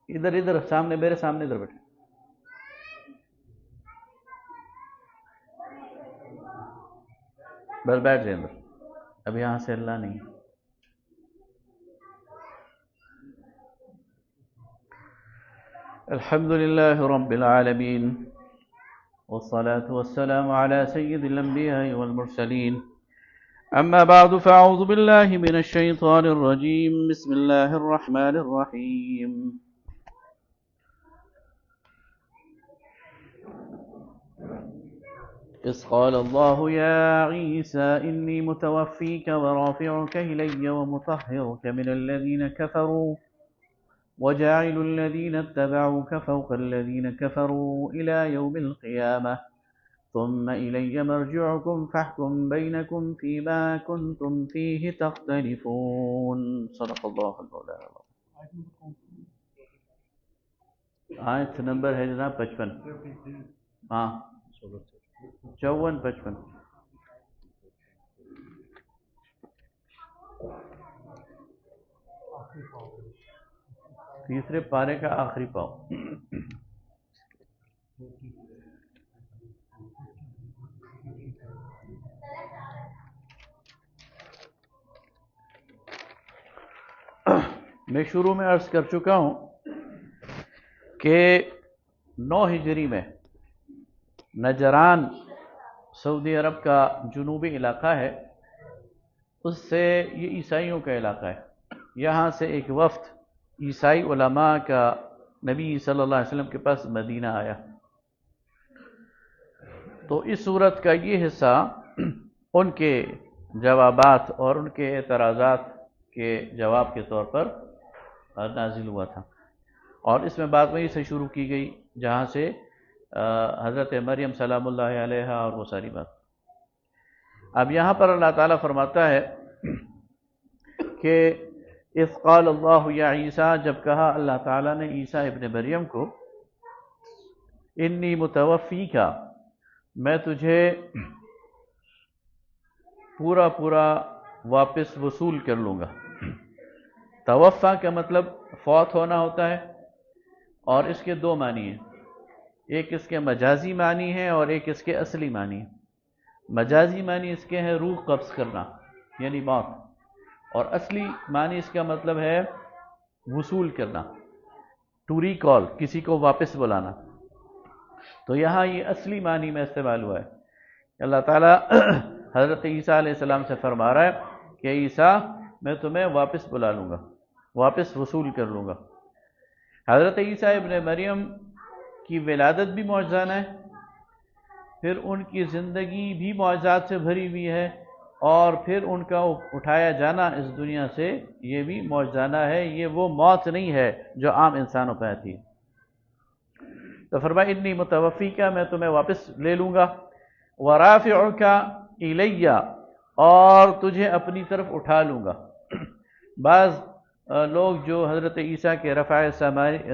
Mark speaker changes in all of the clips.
Speaker 1: ادھر ادھر سامنے، میرے سامنے ادھر بیٹھے. بس بیٹھ جائیں اندر، اب یہاں سے اللہ نہیں. الحمد للہ رب العالمین والصلاة والسلام على سید الانبیاء والمرسلین. اما بعد فاعوذ باللہ من الشیطان الرجیم. بسم اللہ الرحمن الرحیم. إذ قال الله يا عيسى إني متوفيك ورافعك إلي ومطهرك من الذين كفروا وجاعل الذين اتبعوك فوق الذين كفروا إلى يوم القيامة ثم إلي مرجعكم فاحكم بينكم فيما كنتم فيه تختلفون. صدق الله المولانا. آیت نمبر ہے جناب 55. ہاں 54-55. تیسرے پارے کا آخری پاؤ. میں شروع میں عرض کر چکا ہوں کہ 9 ہجری میں نجران سعودی عرب کا جنوبی علاقہ ہے، اس سے یہ عیسائیوں کا علاقہ ہے. یہاں سے ایک وفد عیسائی علماء کا نبی صلی اللہ علیہ وسلم کے پاس مدینہ آیا. تو اس صورت کا یہ حصہ ان کے جوابات اور ان کے اعتراضات کے جواب کے طور پر نازل ہوا تھا، اور اس میں بات وہیں سے شروع کی گئی جہاں سے حضرت مریم سلام اللہ علیہا اور وہ ساری بات. اب یہاں پر اللہ تعالیٰ فرماتا ہے کہ اذ قال اللہ یا عیسیٰ، جب کہا اللہ تعالیٰ نے عیسیٰ ابن مریم کو، انی متوفیک، میں تجھے پورا واپس وصول کر لوں گا. توفا کا مطلب فوت ہونا ہوتا ہے، اور اس کے 2 معنی ہیں. ایک اس کے مجازی معنی ہے اور ایک اس کے اصلی معنی ہے. مجازی معنی اس کے ہے روح قبض کرنا یعنی موت، اور اصلی معنی اس کا مطلب ہے وصول کرنا، ٹو ریکال، کسی کو واپس بلانا. تو یہاں یہ اصلی معنی میں استعمال ہوا ہے. اللہ تعالیٰ حضرت عیسیٰ علیہ السلام سے فرما رہا ہے کہ عیسیٰ میں تمہیں واپس بلا لوں گا، واپس وصول کر لوں گا. حضرت عیسیٰ ابن مریم کی ولادت بھی معجزانہ ہے، پھر ان کی زندگی بھی معجزات سے بھری ہوئی ہے، اور پھر ان کا اٹھایا جانا اس دنیا سے یہ بھی معجزانہ ہے. یہ وہ موت نہیں ہے جو عام انسانوں پہ آتی ہے. تو فرمایا انی متوفیکا، میں تمہیں واپس لے لوں گا، ورافعک الی، اور تجھے اپنی طرف اٹھا لوں گا. بعض لوگ جو حضرت عیسیٰ کے رفع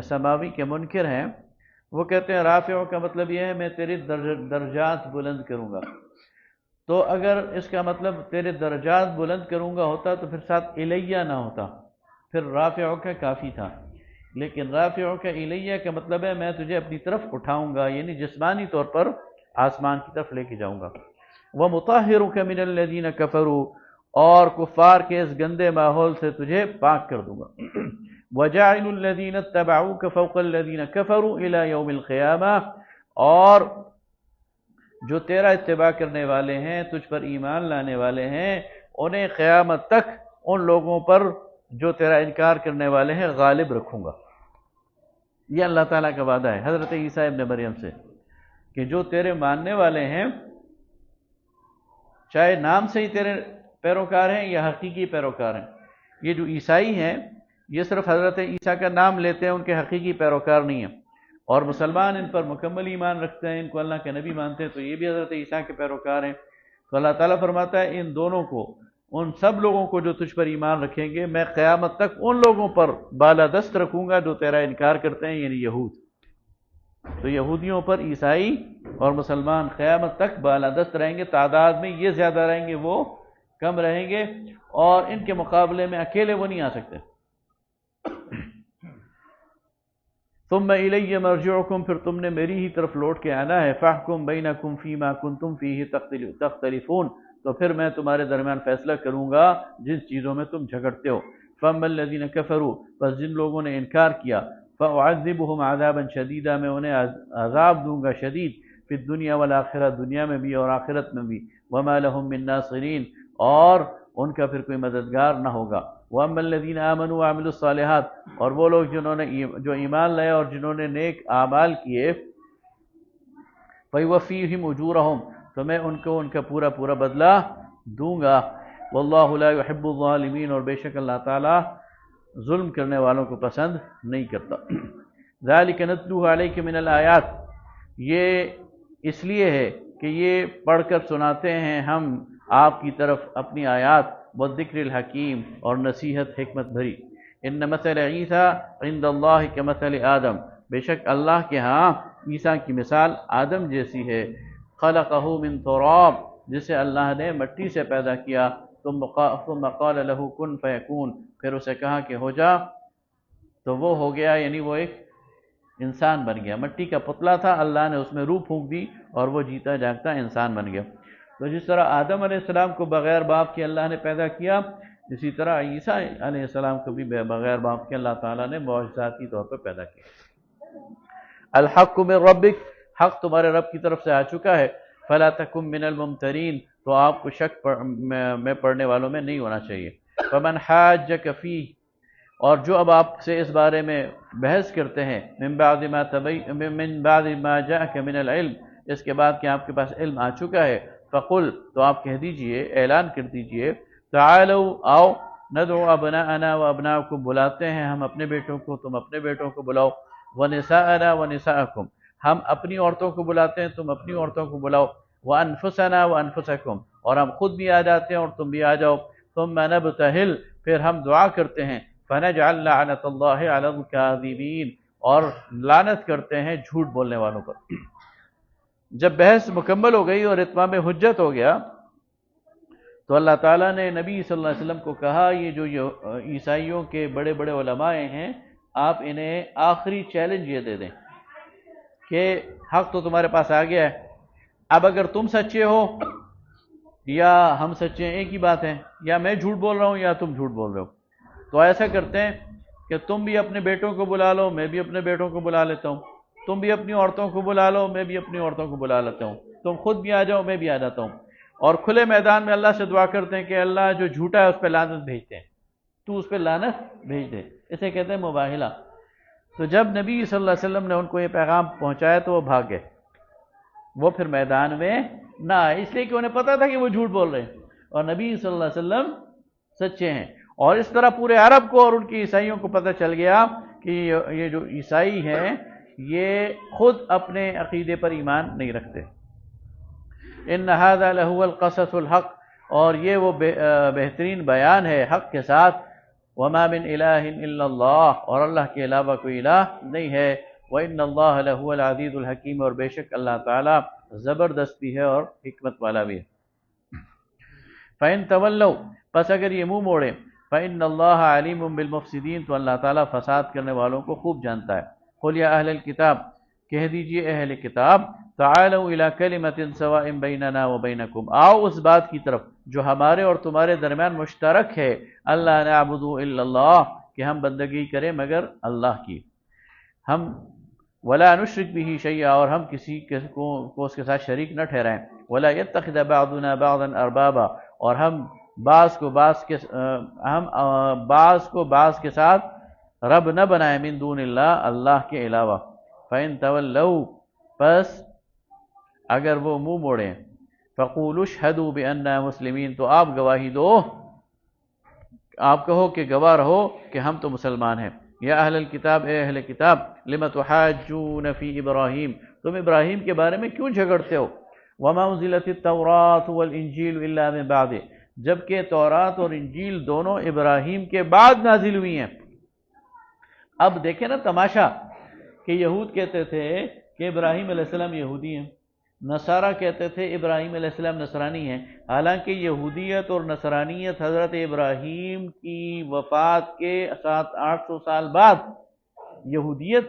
Speaker 1: سماوی کے منکر ہیں وہ کہتے ہیں رافع کا مطلب یہ ہے میں تیرے درجات بلند کروں گا. تو اگر اس کا مطلب تیرے درجات بلند کروں گا ہوتا تو پھر ساتھ الیہ نہ ہوتا، پھر رافع کا کافی تھا. لیکن رافع کا الیہ کا مطلب ہے میں تجھے اپنی طرف اٹھاؤں گا، یعنی جسمانی طور پر آسمان کی طرف لے کے جاؤں گا. وَمُطَهِّرُكَ مِنَ الَّذِينَ كَفَرُوا، اور کفار کے اس گندے ماحول سے تجھے پاک کر دوں گا. وَجَاعِلُ الَّذِينَ اتَّبَعُوكَ فَوْقَ الَّذِينَ كَفَرُوا إِلَى يَوْمِ الْقِيَامَةِ، اور جو تیرا اتباع کرنے والے ہیں، تجھ پر ایمان لانے والے ہیں، انہیں قیامت تک ان لوگوں پر جو تیرا انکار کرنے والے ہیں غالب رکھوں گا. یہ اللہ تعالیٰ کا وعدہ ہے حضرت عیسیٰ ابن مریم سے کہ جو تیرے ماننے والے ہیں، چاہے نام سے ہی تیرے پیروکار ہیں یا حقیقی پیروکار ہیں. یہ جو عیسائی ہیں یہ صرف حضرت عیسیٰ کا نام لیتے ہیں، ان کے حقیقی پیروکار نہیں ہیں. اور مسلمان ان پر مکمل ایمان رکھتے ہیں، ان کو اللہ کے نبی مانتے ہیں، تو یہ بھی حضرت عیسیٰ کے پیروکار ہیں. تو اللہ تعالیٰ فرماتا ہے ان دونوں کو، ان سب لوگوں کو جو تجھ پر ایمان رکھیں گے، میں قیامت تک ان لوگوں پر بالادست رکھوں گا جو تیرا انکار کرتے ہیں، یعنی یہود. تو یہودیوں پر عیسائی اور مسلمان قیامت تک بالادست رہیں گے. تعداد میں یہ زیادہ رہیں گے، وہ کم رہیں گے، اور ان کے مقابلے میں اکیلے وہ نہیں آ سکتے. ثم الی مرجعکم، پھر تم نے میری ہی طرف لوٹ کے آنا ہے، فاحکم بینکم فیما کنتم فیہ تختلفون، تو پھر میں تمہارے درمیان فیصلہ کروں گا جن چیزوں میں تم جھگڑتے ہو۔ فاما الذین کفروا، پس جن لوگوں نے انکار کیا، فاعذبہم عذابا شدیدا، میں انہیں عذاب دوں گا شدید، فی الدنیا والآخرہ، دنیا میں بھی اور آخرت میں بھی، وما لہم من ناصرین، اور ان کا پھر کوئی مددگار نہ ہوگا۔ وَأَمَّا الَّذِينَ آمَنُوا وَعَمِلُوا الصَّالِحَاتِ، اور وہ لوگ جو ایمان لائے اور جنہوں نے نیک اعمال کیے، فَيُوَفِّيهِمْ أُجُورَهُمْ، تو میں ان کو ان کا پورا پورا بدلہ دوں گا۔ وَاللَّهُ لَا يُحِبُّ الظَّالِمِينَ، اور بے شک اللہ تعالیٰ ظلم کرنے والوں کو پسند نہیں کرتا۔ ذَلِكَ نَتْلُوهُ عَلَيْكَ مِنَ الْآيَاتِ، یہ اس لیے ہے کہ یہ پڑھ کر سناتے ہیں ہم آپ کی طرف اپنی آیات، والذکر الحکیم، اور نصیحت حکمت بھری۔ ان مثل عیسیٰ عند اللہ کمثل آدم، بے شک اللہ کے ہاں عیسیٰ کی مثال آدم جیسی ہے، خلقہ من تراب، جسے اللہ نے مٹی سے پیدا کیا، ثم قال له کن فیکون، پھر اسے کہا کہ ہو جا تو وہ ہو گیا، یعنی وہ ایک انسان بن گیا۔ مٹی کا پتلا تھا، اللہ نے اس میں روح پھونک دی اور وہ جیتا جاگتا انسان بن گیا۔ تو جس طرح آدم علیہ السلام کو بغیر باپ کے اللہ نے پیدا کیا، اسی طرح عیسیٰ علیہ السلام کو بھی بغیر باپ کے اللہ تعالیٰ نے معجزاتی طور پر پیدا کیا۔ الحق من ربک، حق تمہارے رب کی طرف سے آ چکا ہے، فلا تکن من الممترین، تو آپ کو شک میں پڑھنے والوں میں نہیں ہونا چاہیے۔ فمن حاجک فیہ، اور جو اب آپ سے اس بارے میں بحث کرتے ہیں، من بعد ما جاءک من العلم، اس کے بعد کہ آپ کے پاس علم آ چکا ہے، فقل، تو آپ کہہ دیجئے، اعلان کر دیجئے، تعالوا، آؤ، ندعو ابناءنا و ابناءکم، بلاتے ہیں ہم اپنے بیٹوں کو، تم اپنے بیٹوں کو بلاؤ، ونساءنا و نساءکم، ہم اپنی عورتوں کو بلاتے ہیں، تم اپنی عورتوں کو بلاؤ، وانفسنا و انفسکم، اور ہم خود بھی آ جاتے ہیں اور تم بھی آ جاؤ، ثم نبتہل، پھر ہم دعا کرتے ہیں، فنجعل لعنت اللہ علی الکاذبین، اور لعنت کرتے ہیں جھوٹ بولنے والوں پر۔ جب بحث مکمل ہو گئی اور اتمام حجت ہو گیا، تو اللہ تعالیٰ نے نبی صلی اللہ علیہ وسلم کو کہا، یہ جو عیسائیوں کے بڑے بڑے علماء ہیں، آپ انہیں آخری چیلنج یہ دے دیں کہ حق تو تمہارے پاس آ گیا ہے، اب اگر تم سچے ہو یا ہم سچے ہیں، ایک ہی بات ہے، یا میں جھوٹ بول رہا ہوں یا تم جھوٹ بول رہے ہو، تو ایسا کرتے ہیں کہ تم بھی اپنے بیٹوں کو بلا لو، میں بھی اپنے بیٹوں کو بلا لیتا ہوں، تم بھی اپنی عورتوں کو بلا لو، میں بھی اپنی عورتوں کو بلا لیتا ہوں، تم خود بھی آ جاؤ، میں بھی آ جاتا ہوں، اور کھلے میدان میں اللہ سے دعا کرتے ہیں کہ اللہ جو جھوٹا ہے اس پہ لعنت بھیجتے ہیں، تو اس پہ لعنت بھیج دے، اسے کہتے ہیں مباہلہ۔ تو جب نبی صلی اللہ علیہ وسلم نے ان کو یہ پیغام پہنچایا تو وہ بھاگ گئے، وہ پھر میدان میں نہ آئے، اس لیے کہ انہیں پتا تھا کہ وہ جھوٹ بول رہے ہیں اور نبی صلی اللہ علیہ وسلم سچے ہیں۔ اور اس طرح پورے عرب کو اور ان کی عیسائیوں کو پتہ چل گیا کہ یہ جو عیسائی ہیں یہ خود اپنے عقیدے پر ایمان نہیں رکھتے۔ ان ھذا لہو القصص الحق، اور یہ وہ بہترین بیان ہے حق کے ساتھ، وما من الہ الا اللہ، اور اللہ کے علاوہ کوئی الہ نہیں ہے، وان اللہ لہو العزیز الحکیم، اور بے شک اللہ تعالی زبردست بھی ہے اور حکمت والا بھی ہے۔ فَإِن تَوَلَّوْا، پس اگر یہ منہ موڑے، فَإِنَّ اللَّهَ عَلِيمٌ بِالْمُفْسِدِينَ، تو اللہ تعالیٰ فساد کرنے والوں کو خوب جانتا ہے۔ قُلْ يَا أَهْلَ الْكِتَابِ، کہہ دیجئے اہل کتاب، تَعَالَوْا إِلَى كَلِمَةٍ سَوَاءٍ بَيْنَنَا وَبَيْنَكُمْ، آؤ اس بات کی طرف جو ہمارے اور تمہارے درمیان مشترک ہے، اللہ نعبد الا اللہ، کہ ہم بندگی کریں مگر اللہ کی، ہم ولا نشرک به شیئا، اور ہم کسی کو اس کے ساتھ شریک نہ ٹھہرائیں، ولا يتخذ بعضنا بعضا اربابا، اور ہم بعض کو بعض کے ساتھ رب نہ بنائیں، من دون اللہ، اللہ کے علاوہ۔ فَإِن تَوَلَّوْا، پس اگر وہ منہ موڑیں، فَقُولُوا اشْهَدُوا بِأَنَّا مُسْلِمِينَ، تو آپ گواہی دو، آپ کہو کہ گواہ رہو کہ ہم تو مسلمان ہیں۔ یا اہل الکتاب، اے اہل کتاب، لِمَ تُحَاجُّونَ فِي ابراہیم، تم ابراہیم کے بارے میں کیوں جھگڑتے ہو؟ وَمَا أُنزِلَتِ التَّوْرَاةُ وَالْإِنجِيلُ إِلَّا مِن بَعْدِهِ، جبکہ تورات اور انجیل دونوں ابراہیم کے بعد نازل ہوئی ہیں۔ اب دیکھیں نا تماشا، کہ یہود کہتے تھے کہ ابراہیم علیہ السلام یہودی ہیں، نصارہ کہتے تھے ابراہیم علیہ السلام نصرانی ہیں، حالانکہ یہودیت اور نصرانیت حضرت ابراہیم کی وفات کے 700-800 سال بعد یہودیت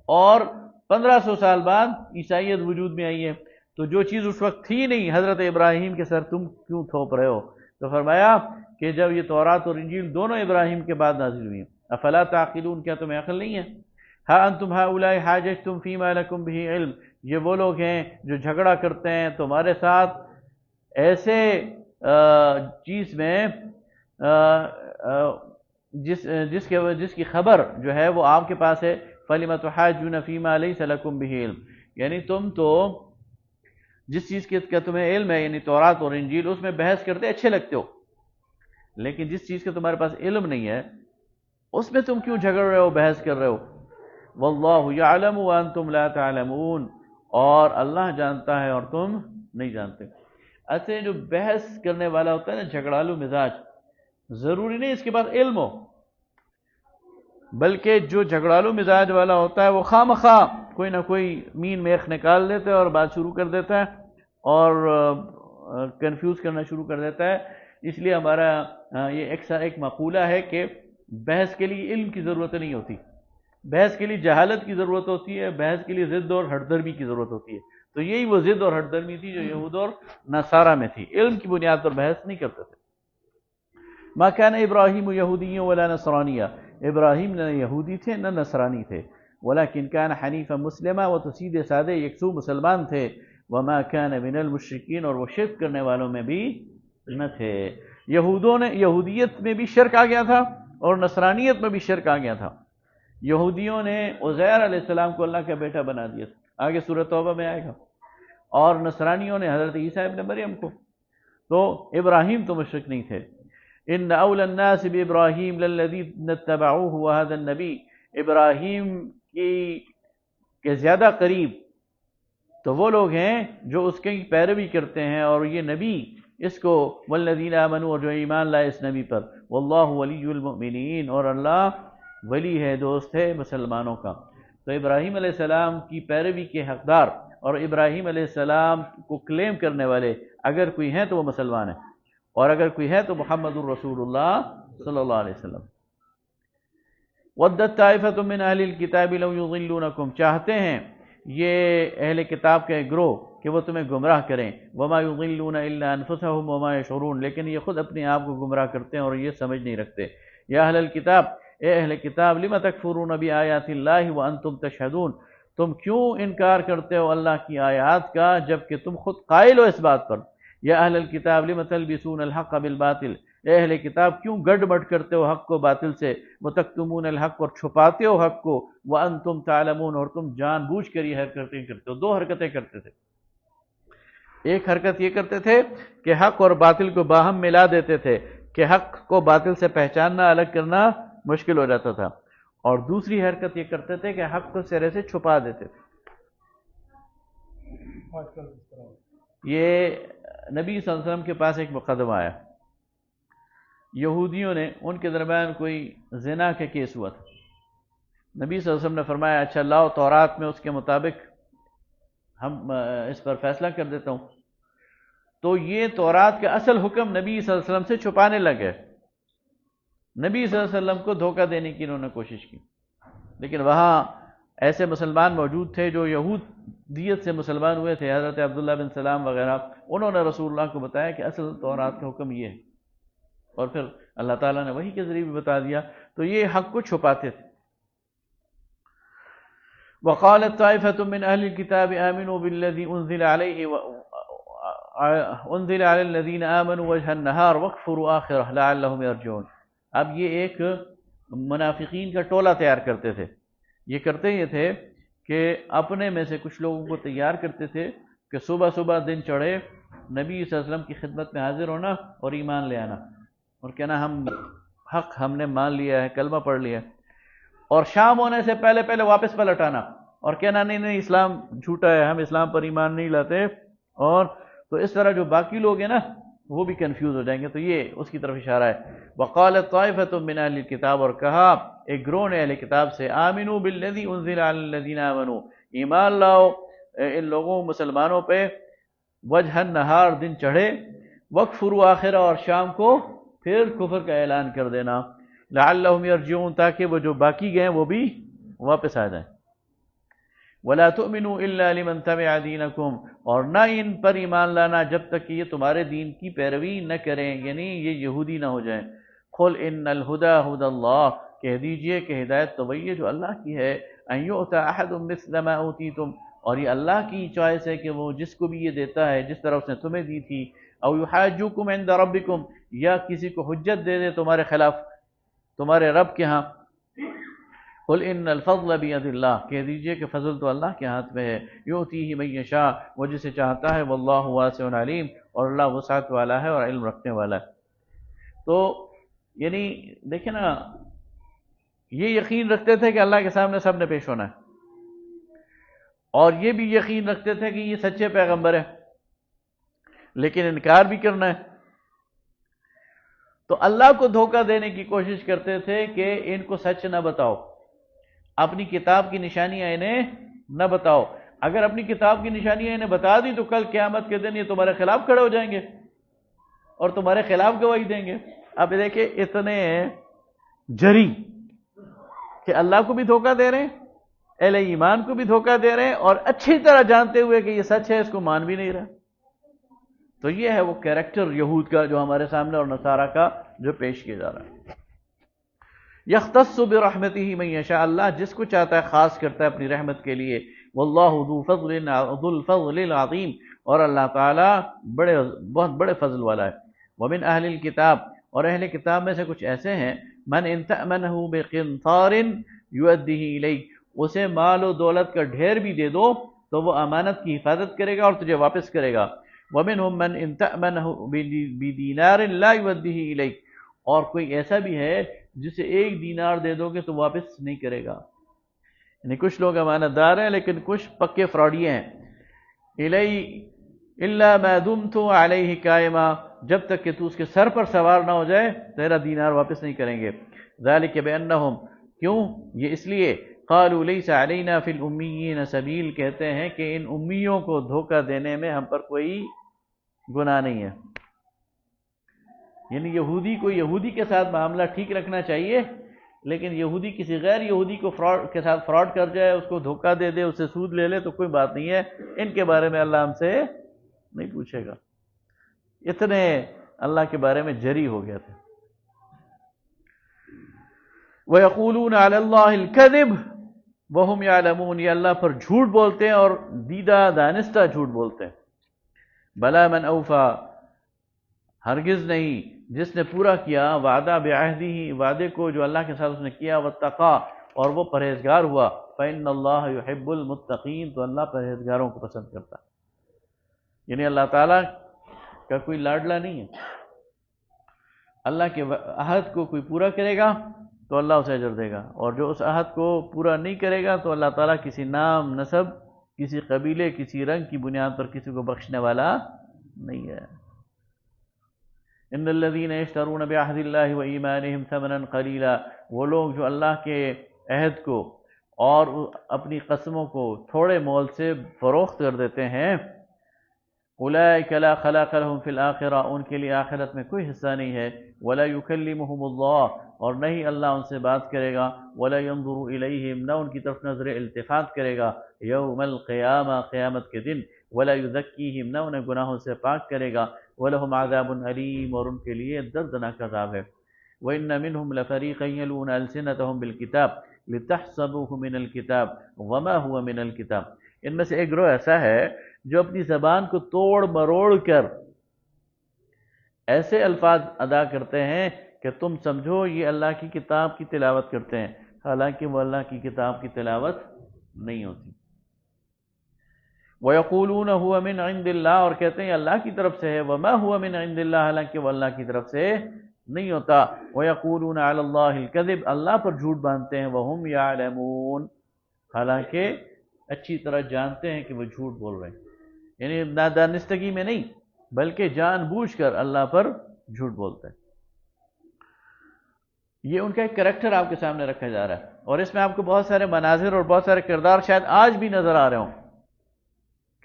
Speaker 1: اور 1500 سال بعد عیسائیت وجود میں آئی ہے، تو جو چیز اس وقت تھی نہیں حضرت ابراہیم کے سر تم کیوں تھوپ رہے ہو؟ تو فرمایا کہ جب یہ تورات اور انجیل دونوں ابراہیم کے بعد نازل ہوئی ہیں، افلا تعقلون، کیا تمہیں عقل نہیں ہے؟ ہاں انتم ہؤلاء حاججتم فیما لکم بہ علم، یہ وہ لوگ ہیں جو جھگڑا کرتے ہیں تمہارے ساتھ ایسے چیز میں جس کی خبر جو ہے وہ آپ کے پاس ہے، فَلِمَ تُحَاجُّونَ فِيمَا لَيْسَ لَكُمْ بِهِ علم، یعنی تم تو جس چیز کا تمہیں علم ہے یعنی تورات اور انجیل اس میں بحث کرتے اچھے لگتے ہو، لیکن جس چیز کا تمہارے پاس علم نہیں ہے اس میں تم کیوں جھگڑ رہے ہو، بحث کر رہے ہو؟ وَاللَّهُ يَعْلَمُ وَأَنْتُمْ لَا تَعْلَمُونَ، اور اللہ جانتا ہے اور تم نہیں جانتے۔ ایسے جو بحث کرنے والا ہوتا ہے نا، جھگڑالو مزاج، ضروری نہیں اس کے پاس علم ہو، بلکہ جو جھگڑالو مزاج والا ہوتا ہے وہ خواہ مخواہ کوئی نہ کوئی مین میخ نکال دیتا ہے اور بات شروع کر دیتا ہے اور کنفیوز کرنا شروع کر دیتا ہے۔ اس لیے ہمارا یہ ایک مقولہ ہے کہ بحث کے لیے علم کی ضرورت نہیں ہوتی، بحث کے لیے جہالت کی ضرورت ہوتی ہے، بحث کے لیے ضد اور ہٹ درمی کی ضرورت ہوتی ہے۔ تو یہی وہ ضد اور ہٹ درمی تھی جو یہود اور نصارہ میں تھی، علم کی بنیاد پر بحث نہیں کرتے تھے۔ ما کان ابراہیم یہودی ولا نصرانیہ، ابراہیم نہ یہودی تھے نہ نصرانی تھے، ولیکن کان حنیفا مسلما، وہ تو سیدھے سادے یکسو مسلمان تھے، وما کان من المشرکین، اور وہ شرک کرنے والوں میں بھی نہ تھے۔ یہودیت میں بھی شرک آ گیا تھا اور نصرانیت میں بھی شرک آ گیا تھا۔ یہودیوں نے عزیر علیہ السلام کو اللہ کا بیٹا بنا دیا تھا، آگے سورۃ توبہ میں آئے گا، اور نصرانیوں نے حضرت عیسیٰ ابن مریم کو۔ تو ابراہیم تو مشرک نہیں تھے۔ ان اول الناس بابراہیم للذین اتبعوہ وہذا النبی، ابراہیم کے زیادہ قریب تو وہ لوگ ہیں جو اس کی پیروی کرتے ہیں، اور یہ نبی اس کو، والذین آمنوا، اور جو ایمان لائے اس نبی پر، واللہ ولی المؤمنین، اور اللہ ولی ہے، دوست ہے مسلمانوں کا۔ تو ابراہیم علیہ السلام کی پیروی کے حقدار اور ابراہیم علیہ السلام کو کلیم کرنے والے اگر کوئی ہیں تو وہ مسلمان ہیں، اور اگر کوئی ہے تو محمد الرسول اللہ صلی اللہ علیہ وسلم۔ وَدَّتْ طَائِفَةٌ مِّنْ أَهْلِ الْكِتَابِ لَوْ يُضِلُّونَكُمْ، چاہتے ہیں یہ اہل کتاب کے گروہ کہ وہ تمہیں گمراہ کریں، وَمَا يُضِلُّونَ إِلَّا أَنفُسَهُمْ وَمَا يَشْعُرُونَ، لیکن یہ خود اپنے آپ کو گمراہ کرتے ہیں اور یہ سمجھ نہیں رکھتے۔ یا اہل الکتاب، اے اہل کتاب، لِمَ تَکْفُرُونَ بِآیَاتِ اللَّهِ وَأَنْتُمْ تَشْهَدُونَ، تم کیوں انکار کرتے ہو اللہ کی آیات کا جبکہ تم خود قائل ہو اس بات پر۔ یا اہل الکتاب لِمَ تَلْبِسُونَ الْحَقَّ بِالْبَاطِلِ، اے اہل کتاب کیوں گڈ بڈ کرتے ہو حق کو باطل سے، وَتَكْتُمُونَ الْحَقَّ، اور چھپاتے ہو حق کو، وَأَنْتُمْ تَعْلَمُونَ، اور تم جان بوجھ کر یہ حرکتیں کرتے ہو۔ دو حرکتیں کرتے تھے، ایک حرکت یہ کرتے تھے کہ حق اور باطل کو باہم ملا دیتے تھے کہ حق کو باطل سے پہچاننا، الگ کرنا مشکل ہو جاتا تھا، اور دوسری حرکت یہ کرتے تھے کہ حق کو سرے سے چھپا دیتے تھے۔ یہ نبی صلی اللہ علیہ وسلم کے پاس ایک مقدمہ آیا، یہودیوں نے، ان کے درمیان کوئی زنا کا کیس ہوا تھا، نبی صلی اللہ علیہ وسلم نے فرمایا اچھا لاؤ تورات میں اس کے مطابق ہم اس پر فیصلہ کر دیتا ہوں۔ تو یہ تورات کا اصل حکم نبی صلی اللہ علیہ وسلم سے چھپانے لگے، نبی صلی اللہ علیہ وسلم کو دھوکہ دینے کی انہوں نے کوشش کی، لیکن وہاں ایسے مسلمان موجود تھے جو یہودیت سے مسلمان ہوئے تھے، حضرت عبداللہ بن سلام وغیرہ، انہوں نے رسول اللہ کو بتایا کہ اصل تورات کا حکم یہ ہے، اور پھر اللہ تعالیٰ نے وحی کے ذریعے بھی بتا دیا، تو یہ حق کو چھپاتے تھے۔ وقالت طائفة من أهل الكتاب آمنوا بالذي أنزل على الذين آمنوا وجه النهار واكفروا آخره لعلهم يرجعون۔ اب یہ ایک منافقین کا ٹولہ تیار کرتے تھے، یہ کرتے یہ تھے کہ اپنے میں سے کچھ لوگوں کو تیار کرتے تھے کہ صبح صبح دن چڑھے نبی صلی اللہ علیہ وسلم کی خدمت میں حاضر ہونا اور ایمان لے آنا اور کہنا ہم نے مان لیا ہے، کلمہ پڑھ لیا ہے، اور شام ہونے سے پہلے پہلے واپس پلٹ آنا اور کہنا نہیں اسلام جھوٹا ہے، ہم اسلام پر ایمان نہیں لاتے، اور تو اس طرح جو باقی لوگ ہیں نا وہ بھی کنفیوز ہو جائیں گے، تو یہ اس کی طرف اشارہ ہے۔ وقالت طائفة من اہل الکتاب، اور کہا ایک گروہ نے اہل کتاب سے، آمنوا بالذی انزل علی الذین آمنوا، ایمان لاؤ ان لوگوں مسلمانوں پہ، وجہ النہار دن چڑھے، وکفروا آخرہ اور شام کو پھر کفر کا اعلان کر دینا، لعلہم یرجعون تاکہ وہ جو باقی گئے وہ بھی واپس آ جائیں۔ وَلَا تُؤْمِنُوا إِلَّا لِمَنْ تَبِعَ دِينَكُمْ، اور نہ ان پر ایمان لانا جب تک کہ یہ تمہارے دین کی پیروی نہ کریں، یعنی یہ یہودی نہ ہو جائیں۔ قُلْ إِنَّ الْهُدَى هُدَى اللَّهِ، کہہ دیجئے کہ ہدایت تو وہی ہے جو اللہ کی ہے، أَن يُؤْتَى أَحَدٌ مِثْلَ مَا أُوتِيتُمْ، اور یہ اللہ کی چوائس ہے کہ وہ جس کو بھی یہ دیتا ہے جس طرح اس نے تمہیں دی تھی، أَوْ يُحَاجُّوكُمْ عِنْدَ رَبِّكُمْ، یا کسی کو حجت دے دے تمہارے خلاف تمہارے رب کے ہاں۔ قل ان الفضل بید اللہ، کہہ دیجئے کہ فضل تو اللہ کے ہاتھ میں ہے، یؤتیہ من یشاء، وہ جسے چاہتا ہے، واللہ واسع علیم، اور اللہ وسعت والا ہے اور علم رکھنے والا ہے۔ تو یعنی دیکھیں نا، یہ یقین رکھتے تھے کہ اللہ کے سامنے سب نے پیش ہونا ہے، اور یہ بھی یقین رکھتے تھے کہ یہ سچے پیغمبر ہیں، لیکن انکار بھی کرنا ہے۔ تو اللہ کو دھوکہ دینے کی کوشش کرتے تھے کہ ان کو سچ نہ بتاؤ، اپنی کتاب کی نشانیاں انہیں نہ بتاؤ۔ اگر اپنی کتاب کی نشانیاں انہیں بتا دی تو کل قیامت کے دن یہ تمہارے خلاف کھڑے ہو جائیں گے اور تمہارے خلاف گواہی دیں گے۔ اب دیکھیں اتنے جری کہ اللہ کو بھی دھوکہ دے رہے ہیں، اہل ایمان کو بھی دھوکہ دے رہے ہیں، اور اچھی طرح جانتے ہوئے کہ یہ سچ ہے اس کو مان بھی نہیں رہا۔ تو یہ ہے وہ کیریکٹر یہود کا جو ہمارے سامنے اور نصارہ کا جو پیش کیا جا رہا ہے۔ یختص برحمتہ من یشاء، اللہ جس کو چاہتا ہے خاص کرتا ہے اپنی رحمت کے لیے، واللہ ذو الفضل العظیم، اور اللہ تعالیٰ بہت بڑے فضل والا ہے۔ ومن اہل الکتاب، اور اہل کتاب میں سے کچھ ایسے ہیں، من ان تأمنہ بقنطار یؤدیہ الیک، اسے مال و دولت کا ڈھیر بھی دے دو تو وہ امانت کی حفاظت کرے گا اور تجھے واپس کرے گا۔ ومنہم من ان تأمنہ بدینار لا یؤدیہ الیک، اور کوئی ایسا بھی ہے جسے 1 دینار دے دو گے تو واپس نہیں کرے گا۔ یعنی کچھ لوگ امانت دار ہیں لیکن کچھ پکے فراڈی ہیں۔ الا ما دمت علیہ قائما، جب تک کہ تو اس کے سر پر سوار نہ ہو جائے تیرا دینار واپس نہیں کریں گے۔ ذالک بانہم، کیوں؟ یہ اس لیے، قالوا لیس علینا فی الامیین سبیل، کہتے ہیں کہ ان امیوں کو دھوکہ دینے میں ہم پر کوئی گناہ نہیں ہے۔ یعنی یہودی کو یہودی کے ساتھ معاملہ ٹھیک رکھنا چاہیے، لیکن یہودی کسی غیر یہودی کو کے ساتھ فراڈ کر جائے، اس کو دھوکہ دے دے، اس سے سود لے لے تو کوئی بات نہیں ہے، ان کے بارے میں اللہ ہم سے نہیں پوچھے گا۔ اتنے اللہ کے بارے میں جری ہو گیا تھے۔ وَيَقُولُونَ عَلَى اللَّهِ الْكَذِبَ وَهُمْ يَعْلَمُونَ، یہ اللہ پر جھوٹ بولتے ہیں اور دیدہ دانستہ جھوٹ بولتے ہیں۔ بَلَا مَنْ أَوْفَى، ہرگز نہیں جس نے پورا کیا، وعدہ بعہدہ، وعدے کو جو اللہ کے ساتھ اس نے کیا، واتقى، اور وہ پرہیزگار ہوا، فإن اللہ يحب المتقین، تو اللہ پرہیزگاروں کو پسند کرتا ہے۔ یعنی اللہ تعالیٰ کا کوئی لاڈلا نہیں ہے، اللہ کے عہد کو کوئی پورا کرے گا تو اللہ اسے اجر دے گا، اور جو اس عہد کو پورا نہیں کرے گا تو اللہ تعالیٰ کسی نام، نسب، کسی قبیلے، کسی رنگ کی بنیاد پر کسی کو بخشنے والا نہیں ہے۔ ان الذين يشترون بعهد الله وايمانهم ثمنا قليلا، وہ لوگ جو اللہ کے عہد کو اور اپنی قسموں کو تھوڑے مول سے فروخت کر دیتے ہیں، اولئک لا خلاق لهم في الاخرہ، ان کے لیے آخرت میں کوئی حصہ نہیں ہے، ولا يكلمهم اللہ، اور نہیں اللہ ان سے بات کرے گا، ولا ينظر الیہم، نہ ان کی طرف نظر التفات کرے گا، یوم القیامہ، قیامت کے دن، ولا یزکیہم، نہ انہیں گناہوں سے پاک کرے گا، وَلَهُمْ عَذَابٌ أَلِيمٌ، اور ان کے لیے دردناک عذاب ہے۔ وَإِنَّ مِنْهُمْ لَفَرِيقًا يَلْوُونَ أَلْسِنَتَهُمْ بِالْكِتَابِ لِتَحْسَبُوهُ مِنَ الْكِتَابِ وَمَا هُوَ مِنَ الْكِتَابِ، ان میں سے ایک گروہ ایسا ہے جو اپنی زبان کو توڑ مروڑ کر ایسے الفاظ ادا کرتے ہیں کہ تم سمجھو یہ اللہ کی کتاب کی تلاوت کرتے ہیں، حالانکہ وہ اللہ کی کتاب کی تلاوت نہیں ہوتی۔ وَيَقُولُونَ هُوَ مِنْ عِنْدِ اللَّهِ، اور کہتے ہیں اللہ کی طرف سے ہے، وَمَا هُوَ مِنْ عِنْدِ اللَّهِ، حالانکہ وہ اللہ کی طرف سے نہیں ہوتا۔ وَيَقُولُونَ عَلَى اللَّهِ الْكَذِبَ، اللہ پر جھوٹ باندھتے ہیں، وَهُمْ يَعْلَمُونَ، حالانکہ اچھی طرح جانتے ہیں کہ وہ جھوٹ بول رہے ہیں، یعنی نادانستگی میں نہیں بلکہ جان بوجھ کر اللہ پر جھوٹ بولتے ہیں۔ یہ ان کا ایک کریکٹر آپ کے سامنے رکھا جا رہا ہے، اور اس میں آپ کو بہت سارے مناظر اور بہت سارے کردار شاید آج بھی نظر آ رہے ہوں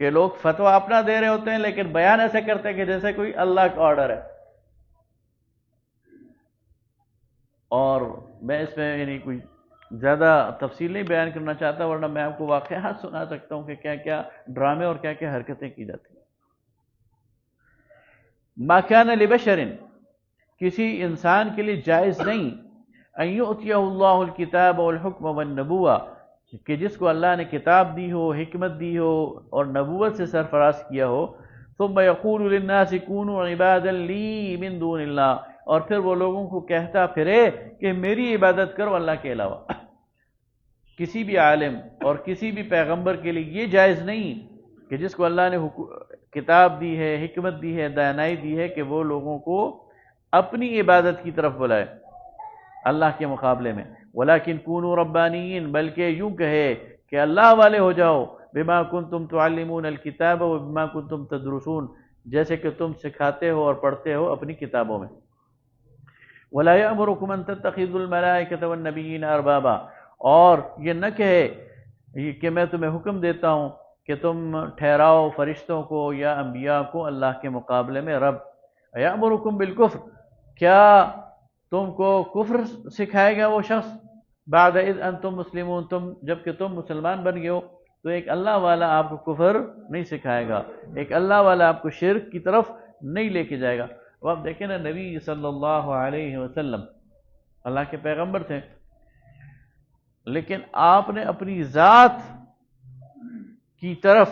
Speaker 1: کہ لوگ فتویٰ اپنا دے رہے ہوتے ہیں لیکن بیان ایسے کرتے ہیں کہ جیسے کوئی اللہ کا آرڈر ہے۔ اور میں اس میں یعنی کوئی زیادہ تفصیل نہیں بیان کرنا چاہتا، ورنہ میں آپ کو واقعات سنا سکتا ہوں کہ کیا کیا ڈرامے اور کیا کیا حرکتیں کی جاتی ہیں۔ ما کان لبشر، کسی انسان کے لیے جائز نہیں، ان یؤتیہ اللہ الکتاب والحکم والنبوہ، کہ جس کو اللہ نے کتاب دی ہو، حکمت دی ہو اور نبوت سے سرفراز کیا ہو، ثم یقول للناس کونوا عبادا لی من دون اللہ، اور پھر وہ لوگوں کو کہتا پھرے کہ میری عبادت کرو اللہ کے علاوہ۔ کسی بھی عالم اور کسی بھی پیغمبر کے لیے یہ جائز نہیں کہ جس کو اللہ نے کتاب دی ہے، حکمت دی ہے، دانائی دی ہے، کہ وہ لوگوں کو اپنی عبادت کی طرف بلائے اللہ کے مقابلے میں۔ ولیکن کونوا ربانیین، بلکہ یوں کہے کہ اللہ والے ہو جاؤ، بما کنتم تعلمون الکتاب وبما کنتم تدرسون، جیسے کہ تم سکھاتے ہو اور پڑھتے ہو اپنی کتابوں میں۔ ولا یأمرکم ان تتخذوا الملائکۃ والنبیین اربابا، اور یہ نہ کہے کہ میں تمہیں حکم دیتا ہوں کہ تم ٹھہراؤ فرشتوں کو یا انبیاء کو اللہ کے مقابلے میں رب۔ یأمرکم بالکفر، کیا تم کو کفر سکھائے گا وہ شخص، بعد اذ انتم مسلمون، جب کہ تم مسلمان بن گئے ہو، تو ایک اللہ والا آپ کو کفر نہیں سکھائے گا، ایک اللہ والا آپ کو شرک کی طرف نہیں لے کے جائے گا۔ وہ آپ دیکھیں نا، نبی صلی اللہ علیہ وسلم اللہ کے پیغمبر تھے، لیکن آپ نے اپنی ذات کی طرف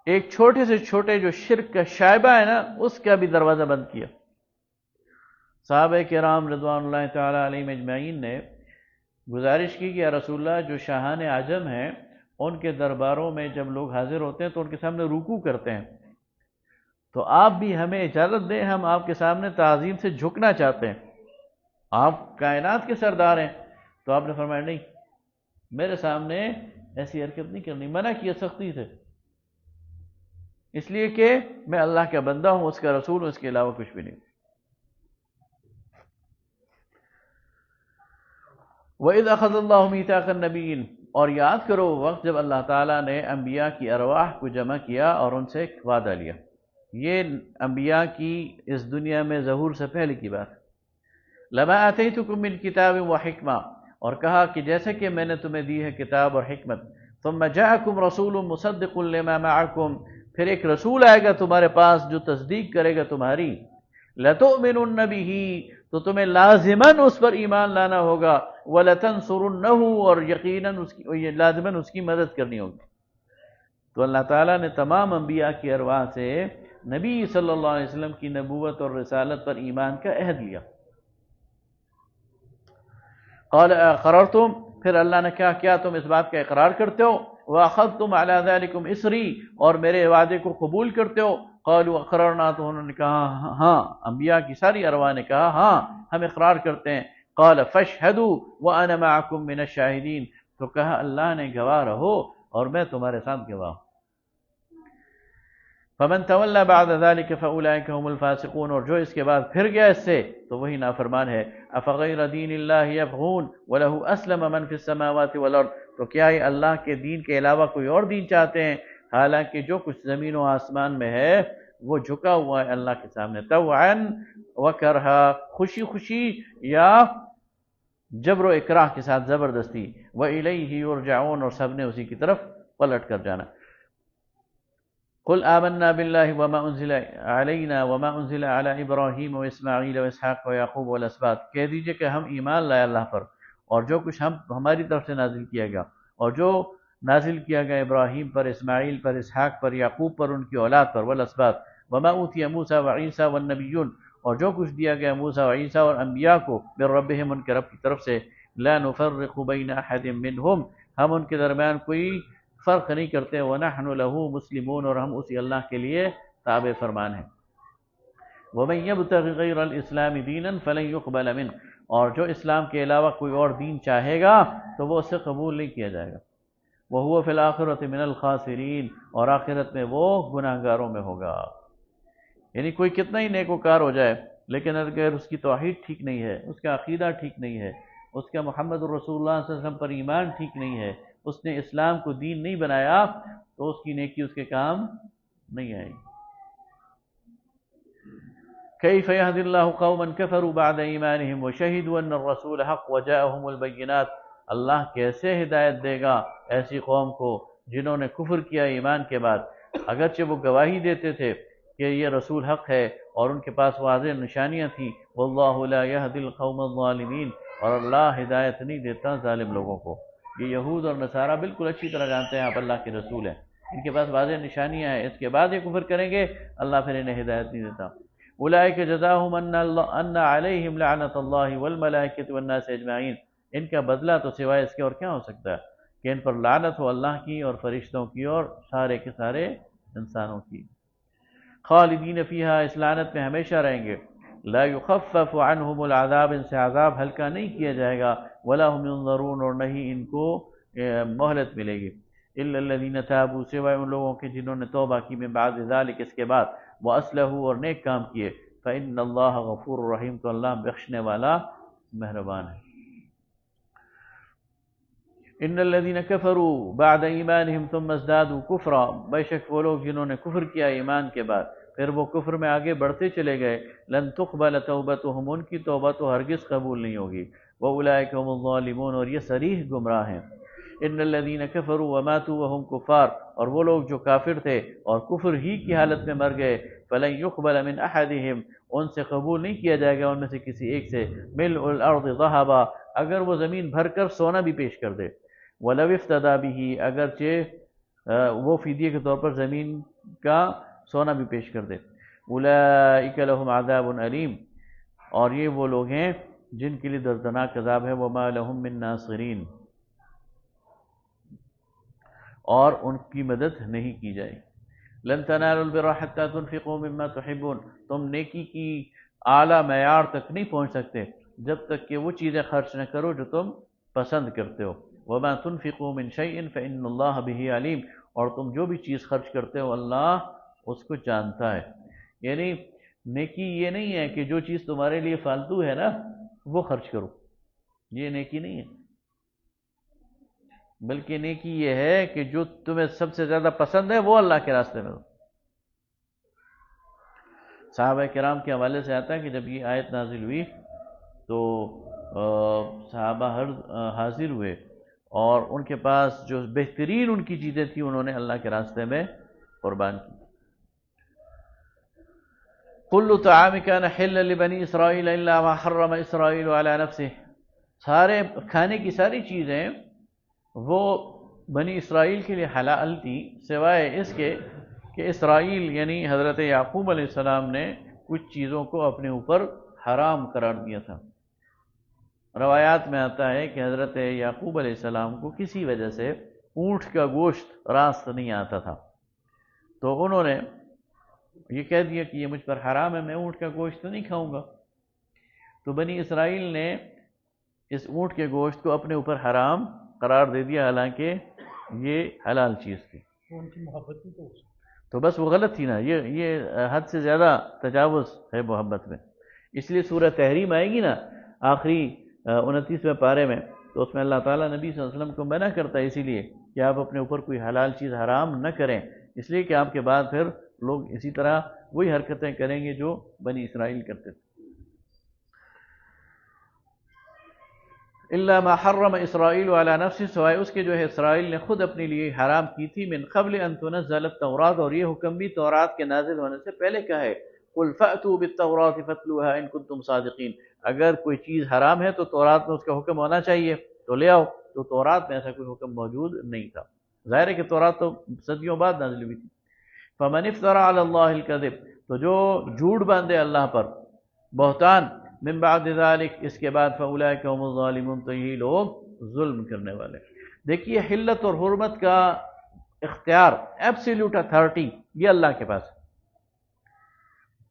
Speaker 1: ایک چھوٹے سے چھوٹے جو شرک کا شائبہ ہے نا، اس کا بھی دروازہ بند کیا۔ صحابہ کرام رضوان اللہ تعالی علیہم اجمعین نے گزارش کی کہ یا رسول اللہ، جو شاہان عجم ہیں ان کے درباروں میں جب لوگ حاضر ہوتے ہیں تو ان کے سامنے رکوع کرتے ہیں، تو آپ بھی ہمیں اجازت دیں، ہم آپ کے سامنے تعظیم سے جھکنا چاہتے ہیں، آپ کائنات کے سردار ہیں۔ تو آپ نے فرمایا نہیں، میرے سامنے ایسی حرکت نہیں کرنی، منع کیا سختی سے، اس لیے کہ میں اللہ کا بندہ ہوں، اس کا رسول ہوں، اس کے علاوہ کچھ بھی نہیں۔ وَإِذْ أَخَذَ اللَّهُ مِيثَاقَ النَّبِيِّينَ، اور یاد کرو وقت جب اللہ تعالیٰ نے انبیاء کی ارواح کو جمع کیا اور ان سے ایک وعدہ لیا۔ یہ انبیاء کی اس دنیا میں ظہور سے پہلے کی بات ہے۔ لَمَا آتَيْتُكُم مِّن كِتَابٍ وَحِكْمَةٍ، اور کہا کہ جیسے کہ میں نے تمہیں دی ہے کتاب اور حکمت، ثُمَّ جَاءَكُمْ رَسُولٌ مُصَدِّقٌ لِّمَا مَعَكُمْ، پھر ایک رسول آئے گا تمہارے پاس جو تصدیق کرے گا تمہاری، لَتُؤْمِنُنَّ بِهِ، تو تمہیں لازماً اس پر ایمان لانا ہوگا، وَلَتَنْصُرُنَّهُ، اور یقیناً لازماً اس کی مدد کرنی ہوگی۔ تو اللہ تعالیٰ نے تمام انبیاء کی ارواح سے نبی صلی اللہ علیہ وسلم کی نبوت اور رسالت پر ایمان کا عہد لیا۔ قال اقررتم، پھر اللہ نے کہا کیا تم اس بات کا اقرار کرتے ہو، واخذتم علی ذلکم اسری، اور میرے وعدے کو قبول کرتے ہو، قالوا اقررنا، تو انہوں نے کہا ہاں، انبیاء کی ساری ارواح نے کہا ہاں ہم اقرار کرتے ہیں۔ قال فاشهدوا وانا معكم من الشاہدین، تو کہا اللہ نے گواہ رہو اور میں تمہارے ساتھ گواہ ہوں۔ فمن تولى بعد ذلك فاولئك هم الفاسقون، اور جو اس کے بعد پھر گیا اس سے تو وہی نافرمان ہے۔ افغیر دین اللہ یبغون وله اسلم من في السماوات والارض، تو کیا یہ اللہ کے دین کے علاوہ کوئی اور دین چاہتے ہیں، حالانکہ جو کچھ زمین و آسمان میں ہے وہ جھکا ہوا ہے اللہ کے سامنے، طوعا وکرہا، خوشی خوشی یا جبر و اکراہ کے ساتھ، زبردستی، وإلیہ یرجعون، اور سب نے اسی کی طرف پلٹ کر جانا۔ قل آمنا باللہ وما انزل علینا وما انزل علی ابراہیم واسماعیل واسحاق ویعقوب والاسباط، کہہ دیجئے کہ ہم ایمان لائے اللہ پر اور جو کچھ ہماری طرف سے نازل کیا گیا، اور جو نازل کیا گیا ابراہیم پر، اسماعیل پر، اسحاق پر، یعقوب پر، ان کی اولاد پر، والاسباط، وما اوتی موسیٰ وعیسیٰ والنبیون، اور جو کچھ دیا گیا موسیٰ وعیسیٰ اور انبیاء کو، من ربہم، ان کے رب کی طرف سے، لا نفرق بین احد منہم، ہم ان کے درمیان کوئی فرق نہیں کرتے، وَنَحْنُ لَهُ مُسْلِمُونَ، اور ہم اسی اللہ کے لیے تابع فرمان ہیں۔ وَمَن يَبْتَغِ غَيْرَ الْإِسْلَامِ دِينًا فَلَن يُقْبَلَ مِنْهُ، اور جو اسلام کے علاوہ کوئی اور دین چاہے گا تو وہ اسے قبول نہیں کیا جائے گا۔ وَهُوَ فِي الْآخِرَةِ مِنَ الْخَاسِرِينَ، اور آخرت میں وہ گناہگاروں میں ہوگا۔ یعنی کوئی کتنا ہی نیکوکار ہو جائے، لیکن اگر اس کی توحید ٹھیک نہیں ہے، اس کا عقیدہ ٹھیک نہیں ہے، اس کا محمد الرسول اللہ صلی اللہ علیہ وسلم پر ایمان ٹھیک نہیں ہے، اس نے اسلام کو دین نہیں بنایا، تو اس کی نیکی اس کے کام نہیں آئے گی۔ کیف یہدی اللہ قوما کفروا بعد ایمانہم وشہدوا ان الرسول حق وجاءہم البینات، اللہ کیسے ہدایت دے گا ایسی قوم کو جنہوں نے کفر کیا ایمان کے بعد، اگرچہ وہ گواہی دیتے تھے کہ یہ رسول حق ہے اور ان کے پاس واضح نشانیاں تھیں۔ واللہ لا یہدی القوم الظالمین، اور اللہ ہدایت نہیں دیتا ظالم لوگوں کو۔ یہ یہود اور نصارہ بالکل اچھی طرح جانتے ہیں آپ اللہ کے رسول ہیں، ان کے پاس واضح نشانیاں ہیں، اس کے بعد یہ کفر کریں گے اللہ پھر انہیں ہدایت نہیں دیتا۔ اولئک جزاؤہم ان علیہم لعنۃ اللہ والملائکۃ والناس اجمعین، ان کا بدلہ تو سوائے اس کے اور کیا ہو سکتا ہے کہ ان پر لعنت ہو اللہ کی اور فرشتوں کی اور سارے کے سارے انسانوں کی۔ خالدین فیہا، اس لعنت میں ہمیشہ رہیں گے۔ لا یخفف عنہم العذاب، ان سے عذاب ہلکا نہیں کیا جائے گا۔ ولا هم ينظرون، اور نہیں ان کو مہلت ملے گی۔ الا الذین تابوا، سوائے ان لوگوں کے جنہوں نے توبہ کی، من بعد ذلک، اس کے بعد، واصلحوا، اور نیک کام کیے، فإن اللہ غفور رحیم، تو اللہ بخشنے والا مہربان ہے۔ ان الذین کفروا بعد ایمانہم ثم ازدادوا کفرا، بے شک وہ لوگ جنہوں نے کفر کیا ایمان کے بعد پھر وہ کفر میں آگے بڑھتے چلے گئے، لن تقبل توبتہم، ان کی توبہ تو ہرگز قبول نہیں ہوگی، واولئک هم الظالمون، اور یہ صریح گمراہ ہیں۔ ان الذین کفروا وماتوا وهم کفار، اور وہ لوگ جو کافر تھے اور کفر ہی کی حالت میں مر گئے، فلن يقبل من احدہم، ان سے قبول نہیں کیا جائے گا ان میں سے کسی ایک سے، ملء الارض ذهبا، اگر وہ زمین بھر کر سونا بھی پیش کر دے، وَلَوْ افْتَدَى بِهِ، اگرچہ وہ فدیے کے طور پر زمین کا سونا بھی پیش کر دے۔ أُولَئِكَ لَهُمْ عَذَابٌ أَلِيمٌ، اور یہ وہ لوگ ہیں جن کے لیے دردناک عذاب ہے، وَمَا لَهُم مِّن نَاصِرِينَ، اور ان کی مدد نہیں کی جائے گی۔ لَن تَنَالُوا الْبِرَّ حَتَّىٰ تُنْفِقُوا مِمَّا تُحِبُّونَ، تم نیکی کی اعلیٰ معیار تک نہیں پہنچ سکتے جب تک کہ وہ چیزیں خرچ نہ کرو جو تم پسند کرتے ہو۔ وَمَا تُنْفِقُوا مِنْ شَيْءٍ فَإِنَّ اللَّهَ بِهِ عَلِيمٌ، اور تم جو بھی چیز خرچ کرتے ہو اللہ اس کو جانتا ہے۔ یعنی نیکی یہ نہیں ہے کہ جو چیز تمہارے لیے فالتو ہے نا وہ خرچ کرو، یہ نیکی نہیں ہے، بلکہ نیکی یہ ہے کہ جو تمہیں سب سے زیادہ پسند ہے وہ اللہ کے راستے میں دو۔ صحابہ کرام کے حوالے سے آتا ہے کہ جب یہ آیت نازل ہوئی تو صحابہ حاضر ہوئے اور ان کے پاس جو بہترین ان کی چیزیں تھیں انہوں نے اللہ کے راستے میں قربان کی۔ کل طعام کان حلا لبنی اسرائیل الا ما حرم اسرائیل علی نفسہ، سارے کھانے کی ساری چیزیں وہ بنی اسرائیل کے لیے حلال تھی سوائے اس کے کہ اسرائیل یعنی حضرت یعقوب علیہ السلام نے کچھ چیزوں کو اپنے اوپر حرام قرار دیا تھا۔ روایات میں آتا ہے کہ حضرت یعقوب علیہ السلام کو کسی وجہ سے اونٹ کا گوشت راست نہیں آتا تھا، تو انہوں نے یہ کہہ دیا کہ یہ مجھ پر حرام ہے، میں اونٹ کا گوشت نہیں کھاؤں گا۔ تو بنی اسرائیل نے اس اونٹ کے گوشت کو اپنے اوپر حرام قرار دے دیا، حالانکہ یہ حلال چیز تھی۔
Speaker 2: ان کی محبت بھی
Speaker 1: تو بس وہ غلط تھی نا، یہ حد سے زیادہ تجاوز ہے محبت میں۔ اس لیے سورہ تحریم آئے گی نا آخری 29ویں پارے میں، تو اس میں اللہ تعالیٰ نبی صلی اللہ علیہ وسلم کو منع کرتا ہے اسی لیے کہ آپ اپنے اوپر کوئی حلال چیز حرام نہ کریں، اس لیے کہ آپ کے بعد پھر لوگ اسی طرح وہی حرکتیں کریں گے جو بنی اسرائیل کرتے تھے۔ الا ما حرم اسرائیل علی نفسہ، سوائے اس کے جو ہے اسرائیل نے خود اپنے لیے حرام کی تھی، من قبل ان تنزل التوراۃ، اور یہ حکم بھی تورات کے نازل ہونے سے پہلے کا ہے۔ قل فأتوا بالتوراۃ فاتلوها ان کنتم صادقین، اگر کوئی چیز حرام ہے تو تورات میں اس کا حکم ہونا چاہیے، تو لے آؤ۔ تو تورات میں ایسا کوئی حکم موجود نہیں تھا، ظاہر ہے کہ تورات تو صدیوں بعد نازل ہوئی تھی۔ فمن افترى علی اللہ الکذب، تو جو جھوٹ باندھے اللہ پر بہتان، من بعد ذلك، اس کے بعد فاولئک هم الظالمون، تو یہی لوگ ظلم کرنے والے۔ دیکھیے حلت اور حرمت کا اختیار، ایبسلیوٹ اتھارٹی، یہ اللہ کے پاس ہے،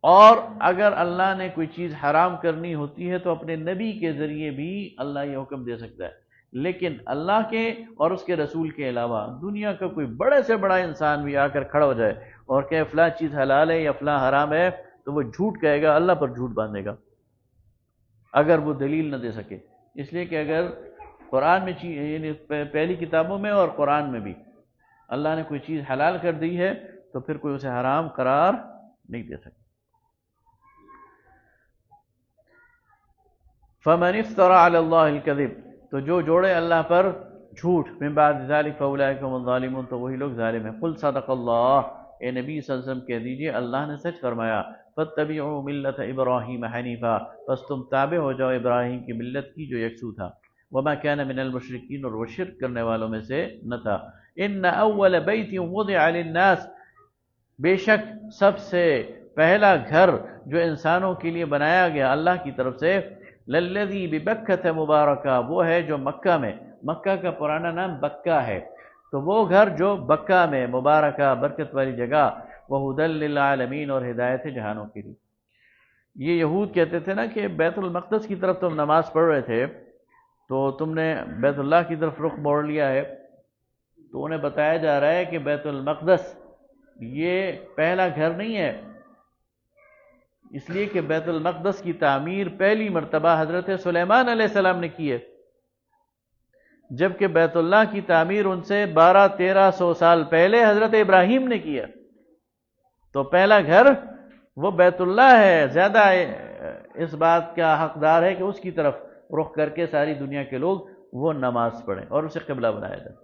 Speaker 1: اور اگر اللہ نے کوئی چیز حرام کرنی ہوتی ہے تو اپنے نبی کے ذریعے بھی اللہ یہ حکم دے سکتا ہے، لیکن اللہ کے اور اس کے رسول کے علاوہ دنیا کا کوئی بڑے سے بڑا انسان بھی آ کر کھڑا ہو جائے اور کہ فلاں چیز حلال ہے یا فلاں حرام ہے تو وہ جھوٹ کہے گا، اللہ پر جھوٹ باندھے گا اگر وہ دلیل نہ دے سکے۔ اس لیے کہ اگر قرآن میں یعنی پہلی کتابوں میں اور قرآن میں بھی اللہ نے کوئی چیز حلال کر دی ہے تو پھر کوئی اسے حرام قرار نہیں دے سکتا۔ فمن افترى على الله الكذب، تو جو جوڑے اللہ پر جھوٹ، من بعد ذلک فاولئک هم الظالمون، تو وہی لوگ ظالم ہیں۔ قل صدق اللہ، اے نبی صلی اللہ علیہ وسلم کہہ دیجئے اللہ نے سچ فرمایا، فاتبعوا ملت ابراہیم حنیفا، بس تم تابع ہو جاؤ ابراہیم کی ملت کی جو یکسو تھا، وما كان من المشرکین، اور وہ شرک کرنے والوں میں سے نہ تھا۔ ان اول بیت وضع للناس، بے شک سب سے پہلا گھر جو انسانوں کے لیے بنایا گیا اللہ کی طرف سے، للذی ببکۃ مبارکہ، وہ ہے جو مکہ میں، مکہ کا پرانا نام بکہ ہے، تو وہ گھر جو بکہ میں، مبارکہ برکت والی جگہ، وہدی للعالمین، اور ہدایت جہانوں کے لیے۔ یہ یہود کہتے تھے نا کہ بیت المقدس کی طرف تم نماز پڑھ رہے تھے تو تم نے بیت اللہ کی طرف رخ موڑ لیا ہے، تو انہیں بتایا جا رہا ہے کہ بیت المقدس یہ پہلا گھر نہیں ہے، اس لیے کہ بیت المقدس کی تعمیر پہلی مرتبہ حضرت سلیمان علیہ السلام نے کی ہے، جبکہ بیت اللہ کی تعمیر ان سے 1200-1300 سال پہلے حضرت ابراہیم نے کیا۔ تو پہلا گھر وہ بیت اللہ ہے، زیادہ اس بات کا حقدار ہے کہ اس کی طرف رخ کر کے ساری دنیا کے لوگ وہ نماز پڑھیں اور اسے قبلہ بنایا جائے۔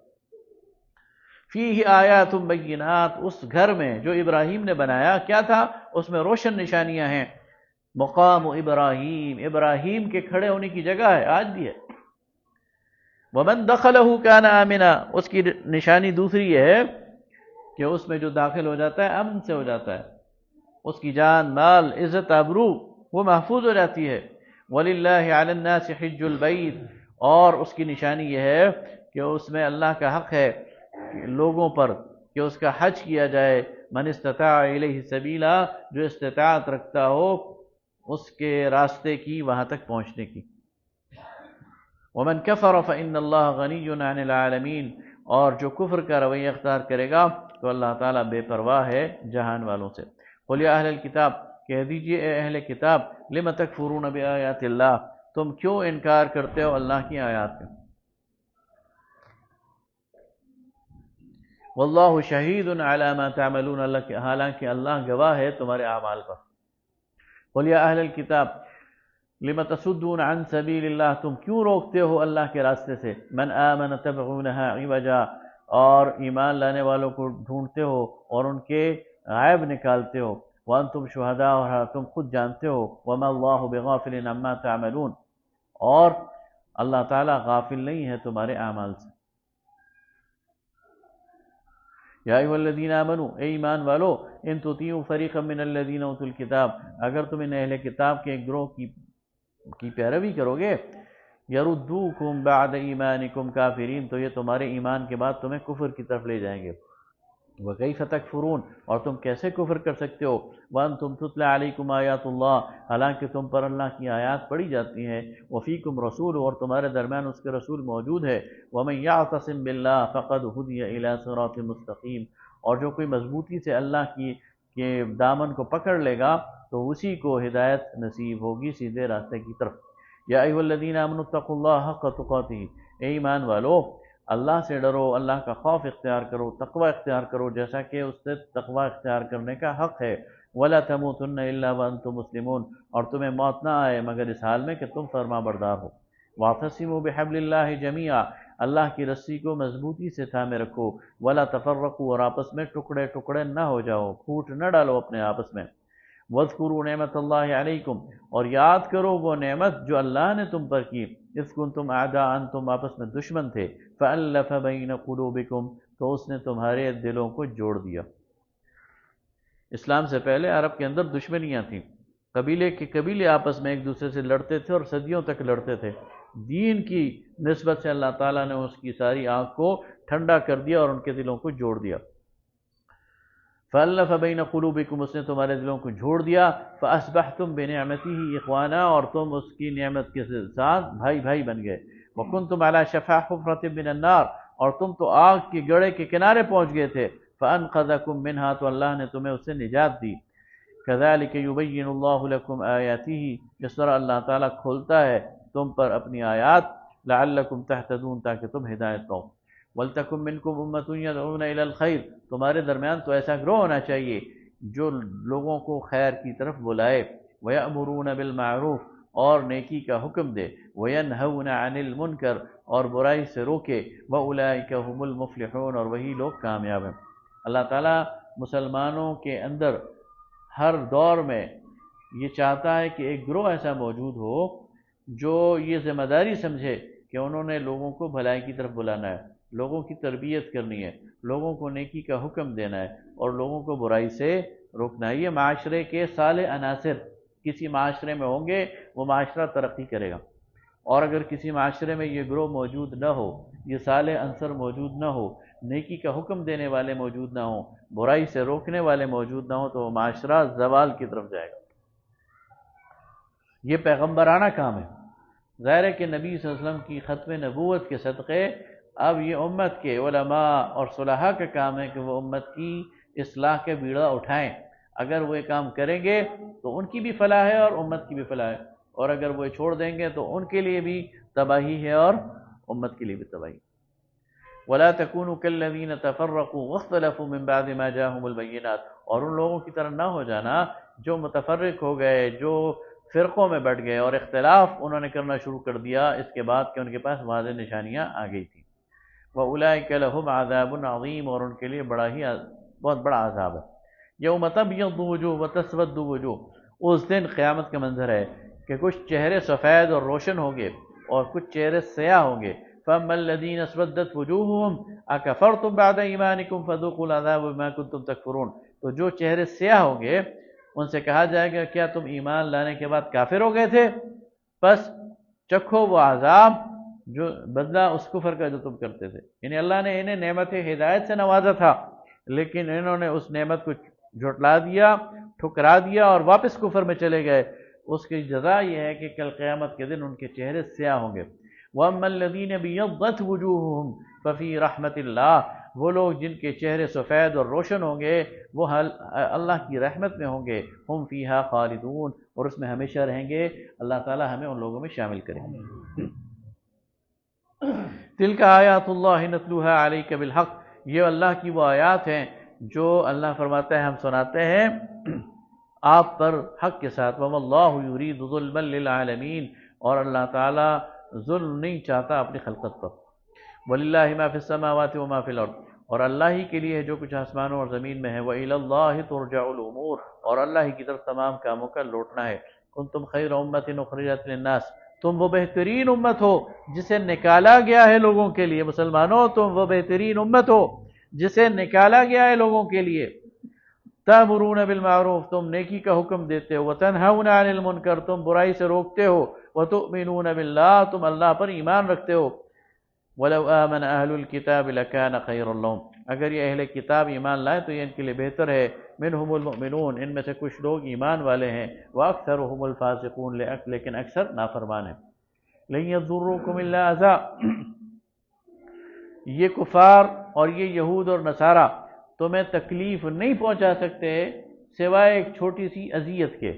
Speaker 1: فیہ آیات بینات، اس گھر میں جو ابراہیم نے بنایا کیا تھا؟ اس میں روشن نشانیاں ہیں۔ مقام ابراہیم، ابراہیم کے کھڑے ہونے کی جگہ ہے، آج بھی ہے۔ ومن دخلہ کان آمنا، اس کی نشانی دوسری یہ ہے کہ اس میں جو داخل ہو جاتا ہے امن سے ہو جاتا ہے، اس کی جان، مال، عزت، آبرو وہ محفوظ ہو جاتی ہے۔ وَلِلَّهِ عَلَى النَّاسِ حِجُّ الْبَيْتِ، اور اس کی نشانی یہ ہے کہ اس میں اللہ کا حق ہے لوگوں پر کہ اس کا حج کیا جائے، من استطاع الیہ سبیلا، جو استطاعت رکھتا ہو اس کے راستے کی، وہاں تک پہنچنے کی۔ ومن کفر فإن اللہ غنی عن العالمین، اور جو کفر کا رویہ اختیار کرے گا تو اللہ تعالیٰ بے پرواہ ہے جہان والوں سے۔ قل یا اہل الکتاب، کہہ دیجئے اے اہل کتاب، لم تکفرون بآیات اللہ، تم کیوں انکار کرتے ہو اللہ کی آیات کا؟ واللہ شہید علی ما تعملون، حالانکہ اللہ گواہ ہے تمہارے اعمال پر۔ قل یا اہل الکتاب لم تصدون عن سبیل اللہ، تم کیوں روکتے ہو اللہ کے راستے سے؟ من آمن تبغونها عوجا، اور ایمان لانے والوں کو ڈھونڈتے ہو اور ان کے عیب نکالتے ہو۔ وانتم شہداء، اور تم خود جانتے ہو۔ وما اللہ بغافل عما تعملون، اور اللہ تعالیٰ غافل نہیں ہے تمہارے اعمال سے۔ یا ایھا الذین آمنوا، اے ایمان والو، ان تطیعوا فریقا من الذین اوتوا الکتاب، اگر تم ان اہل کتاب کے ایک گروہ کی پیروی کرو گے، یردوکم بعد ایمانکم کافرین، تو یہ تمہارے ایمان کے بعد تمہیں کفر کی طرف لے جائیں گے۔ وکیف تکفرون، اور تم کیسے کفر کر سکتے ہو؟ وانتم تتلی علیکم آیات اللہ، حالانکہ تم پر اللہ کی آیات پڑھی جاتی ہیں۔ وفیکم رسول، اور تمہارے درمیان اس کے رسول موجود ہے۔ ومن یعتصم باللہ فقد ہدی الی صراط مستقیم، اور جو کوئی مضبوطی سے اللہ کے دامن کو پکڑ لے گا تو اسی کو ہدایت نصیب ہوگی سیدھے راستے کی طرف۔ یا ایھا الذین آمنوا اتقوا اللہ حق تقاتہ، اے ایمان والو اللہ سے ڈرو، اللہ کا خوف اختیار کرو، تقوی اختیار کرو جیسا کہ اس سے تقوی اختیار کرنے کا حق ہے۔ ولا تموتن الا وانتم مسلمون، اور تمہیں موت نہ آئے مگر اس حال میں کہ تم فرما بردار ہو۔ واعتصموا بحبل اللہ جمیعا، اللہ کی رسی کو مضبوطی سے تھامے رکھو۔ ولا تفرقوا، اور آپس میں ٹکڑے ٹکڑے نہ ہو جاؤ، پھوٹ نہ ڈالو اپنے آپس میں۔ واذکروا نعمت اللہ علیکم، اور یاد کرو وہ نعمت جو اللہ نے تم پر کی، اذ کنتم اعداء، تم آپس میں دشمن تھے، فألف بین قلوبکم، تو اس نے تمہارے دلوں کو جوڑ دیا۔ اسلام سے پہلے عرب کے اندر دشمنیاں تھیں، قبیلے کے قبیلے آپس میں ایک دوسرے سے لڑتے تھے اور صدیوں تک لڑتے تھے۔ دین کی نسبت سے اللہ تعالیٰ نے اس کی ساری آگ کو ٹھنڈا کر دیا اور ان کے دلوں کو جوڑ دیا۔ فَأَلَّفَ بَيْنَ قُلُوبِكُمْ، اس نے تمہارے دلوں کو جوڑ دیا۔ فَأَصْبَحْتُمْ بِنِعْمَتِهِ إِخْوَانًا، اور تم اس کی نعمت کے ساتھ بھائی بھائی بن گئے۔ وَكُنْتُمْ عَلَى شَفَا حُفْرَةٍ مِّنَ النَّارِ، اور تم تو آگ کے گڑھے کے کنارے پہنچ گئے تھے۔ فَأَنْقَذَكُم مِّنْهَا، تو اللہ نے تمہیں اس سے نجات دی۔ كَذَلِكَ يُبَيِّنُ اللَّهُ لَكُمْ آيَاتِهِ، اس طرح اللہ تعالیٰ کھولتا ہے تم پر اپنی آیات، لَعَلَّكُمْ تَهْتَدُونَ، تاکہ تم ہدایت پاؤ۔ وَلْتَكُن مِّنكُمْ أُمَّةٌ يَدْعُونَ إِلَى الْخَيْرِ، تمہارے درمیان تو ایسا گروہ ہونا چاہیے جو لوگوں کو خیر کی طرف بلائے۔ وَيَأْمُرُونَ بِالْمَعْرُوفِ، اور نیکی کا حکم دے، وَيَنْهَوْنَ عَنِ الْمُنْكَرِ اور برائی سے روکے، وَأُولَئِكَ هُمُ الْمُفْلِحُونَ اور وہی لوگ کامیاب ہیں۔ اللہ تعالیٰ مسلمانوں کے اندر ہر دور میں یہ چاہتا ہے کہ ایک گروہ ایسا موجود ہو جو یہ ذمہ داری سمجھے کہ انہوں نے لوگوں کو بھلائی کی طرف بلانا ہے، لوگوں کی تربیت کرنی ہے، لوگوں کو نیکی کا حکم دینا ہے اور لوگوں کو برائی سے روکنا ہے۔ یہ معاشرے کے صالح عناصر کسی معاشرے میں ہوں گے، وہ معاشرہ ترقی کرے گا۔ اور اگر کسی معاشرے میں یہ گروہ موجود نہ ہو، یہ صالح عنصر موجود نہ ہو، نیکی کا حکم دینے والے موجود نہ ہوں، برائی سے روکنے والے موجود نہ ہوں، تو وہ معاشرہ زوال کی طرف جائے گا۔ یہ پیغمبرانہ کام ہے۔ ظاہر ہے کہ نبی صلی اللہ علیہ وسلم کی ختم نبوت کے صدقے اب یہ امت کے علماء اور صلحاء کا کام ہے کہ وہ امت کی اصلاح کے بیڑا اٹھائیں۔ اگر وہ یہ کام کریں گے تو ان کی بھی فلاح ہے اور امت کی بھی فلاح ہے، اور اگر وہ چھوڑ دیں گے تو ان کے لیے بھی تباہی ہے اور امت کے لیے بھی تباہی۔ وَلَا تَكُونُوا كَالَّذِينَ تَفَرَّقُوا وَاخْتَلَفُوا مِن بَعْدِ مَا جَاءَهُمُ الْبَيِّنَاتُ اور ان لوگوں کی طرح نہ ہو جانا جو متفرق ہو گئے، جو فرقوں میں بٹ گئے اور اختلاف انہوں نے کرنا شروع کر دیا اس کے بعد کہ ان کے پاس واضح نشانیاں آ گئی تھیں۔ وَأُولَئِكَ لَهُمْ عَذَابٌ عَظِيمٌ اور ان کے لیے بہت بڑا عذاب ہے۔ یوم تبیض وجوہ وتسود وجوہ اس دن قیامت کا منظر ہے کہ کچھ چہرے سفید اور روشن ہوں گے اور کچھ چہرے سیاہ ہوں گے۔ فَأَمَّا الَّذِينَ اسْوَدَّتْ وُجُوهُهُمْ أَكَفَرْتُمْ بَعْدَ إِيمَانِكُمْ فَذُوقُوا الْعَذَابَ بِمَا كُنتُمْ تَكْفُرُونَ تو جو چہرے سیاہ ہوں گے ان سے کہا جائے گا کیا تم ایمان لانے کے بعد کافر ہو گئے تھے؟ بس چکھو وہ عذاب جو بدلہ اس کفر کا جو تم کرتے تھے۔ یعنی اللہ نے انہیں نعمت ہدایت سے نوازا تھا، لیکن انہوں نے اس نعمت کو جھٹلا دیا، ٹھکرا دیا اور واپس کفر میں چلے گئے۔ اس کی جزا یہ ہے کہ کل قیامت کے دن ان کے چہرے سیاہ ہوں گے۔ وَأَمَّا الَّذِينَ ابْيَضَّتْ وُجُوهُهُمْ فَفِي رَحْمَةِ اللَّهِ وہ لوگ جن کے چہرے سفید اور روشن ہوں گے وہ اللہ کی رحمت میں ہوں گے۔ ہم فیہا خالدون اور اس میں ہمیشہ رہیں گے۔ اللہ تعالی ہمیں ان لوگوں میں شامل کریں گے۔ تلک آیات اللہ نتلوها علیک بالحق یہ اللہ کی وہ آیات ہیں جو اللہ فرماتا ہے ہم سناتے ہیں آپ پر حق کے ساتھ۔ وَمَا اللَّهُ يُرِيدُ ظُلْمًا لِلْعَالَمِينَ اور اللہ تعالیٰ ظلم نہیں چاہتا اپنی خلقت پر۔ وَلِلَّهِ مَا فِي السَّمَاوَاتِ وَمَا فِي الْأَرْضِ اور اللہ ہی کے لیے ہے جو کچھ آسمانوں اور زمین میں ہے۔ وَإِلَى اللَّهِ تُرْجَعُ الْأُمُورُ اور اللہ ہی کی طرف تمام کاموں کا لوٹنا ہے۔ كُنتُمْ خَيْرَ أُمَّةٍ أُخْرِجَتْ لِلنَّاسِ تم وہ بہترین امت ہو جسے نکالا گیا ہے لوگوں کے لیے۔ مسلمانوں تم وہ بہترین امت ہو جسے نکالا گیا ہے لوگوں کے لیے۔ تَأْمُرُونَ بِالْمَعْرُوفِ تم نیکی کا حکم دیتے ہو، وَتَنْهَوْنَ عَنِ الْمُنْكَرِ تم برائی سے روکتے ہو، وَتُؤْمِنُونَ بِاللَّهِ تم اللہ پر ایمان رکھتے ہو۔ وَلَوْ آمَنَ أَهْلُ الْكِتَابِ لَكَانَ خَيْرًا لَهُمْ اگر یہ اہل کتاب ایمان لائیں تو یہ ان کے لیے بہتر ہے۔ مِنْهُمُ الْمُؤْمِنُونَ ان میں سے کچھ لوگ ایمان والے ہیں، وَأَكْثَرُهُمُ الْفَاسِقُونَ لیکن اکثر نافرمان ہیں۔ لَن يَضُرُّوكُمْ إِلَّا أَذًى یہ کفار اور یہ یہود اور نصارہ تمہیں تکلیف نہیں پہنچا سکتے سوائے ایک چھوٹی سی اذیت کے۔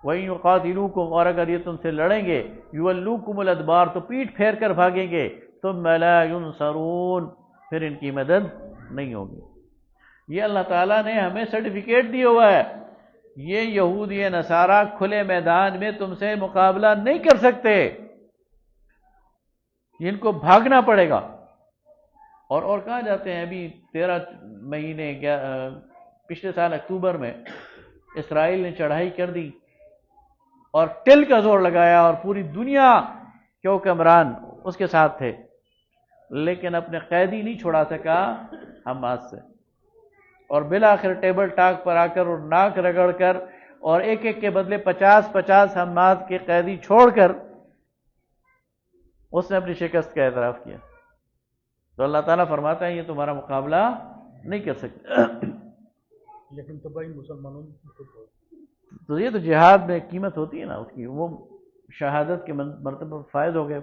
Speaker 1: وَإِن يُقَاتِلُوكُمْ اور اگر یہ تم سے لڑیں گے، يُوَلُّوكُمُ الْأَدْبَارَ تو پیٹھ پھیر کر بھاگیں گے، ثُمَّ لَا يُنصَرُونَ پھر ان کی مدد نہیں ہوگی۔ یہ اللہ تعالیٰ نے ہمیں سرٹیفکیٹ دیا ہوا ہے، یہ یہود یہ نصارہ کھلے میدان میں تم سے مقابلہ نہیں کر سکتے، ان کو بھاگنا پڑے گا۔ اور کہاں جاتے ہیں؟ ابھی 13 مہینے پچھلے سال اکتوبر میں اسرائیل نے چڑھائی کر دی اور ٹل کا زور لگایا اور پوری دنیا کے حکمران اس کے ساتھ تھے، لیکن اپنے قیدی نہیں چھڑا سکا حماس سے، اور بالآخر ٹیبل ٹاک پر آ کر اور ناک رگڑ کر اور ایک ایک کے بدلے 50 حماس کے قیدی چھوڑ کر اس نے اپنی شکست کا اعتراف کیا۔ تو اللہ تعالیٰ فرماتا ہے یہ تمہارا مقابلہ نہیں کر سکتے،
Speaker 2: لیکن تباہی مسلمانوں
Speaker 1: تو یہ تو جہاد میں قیمت ہوتی ہے نا اس کی، وہ شہادت کے مرتبہ فائز ہو گئے۔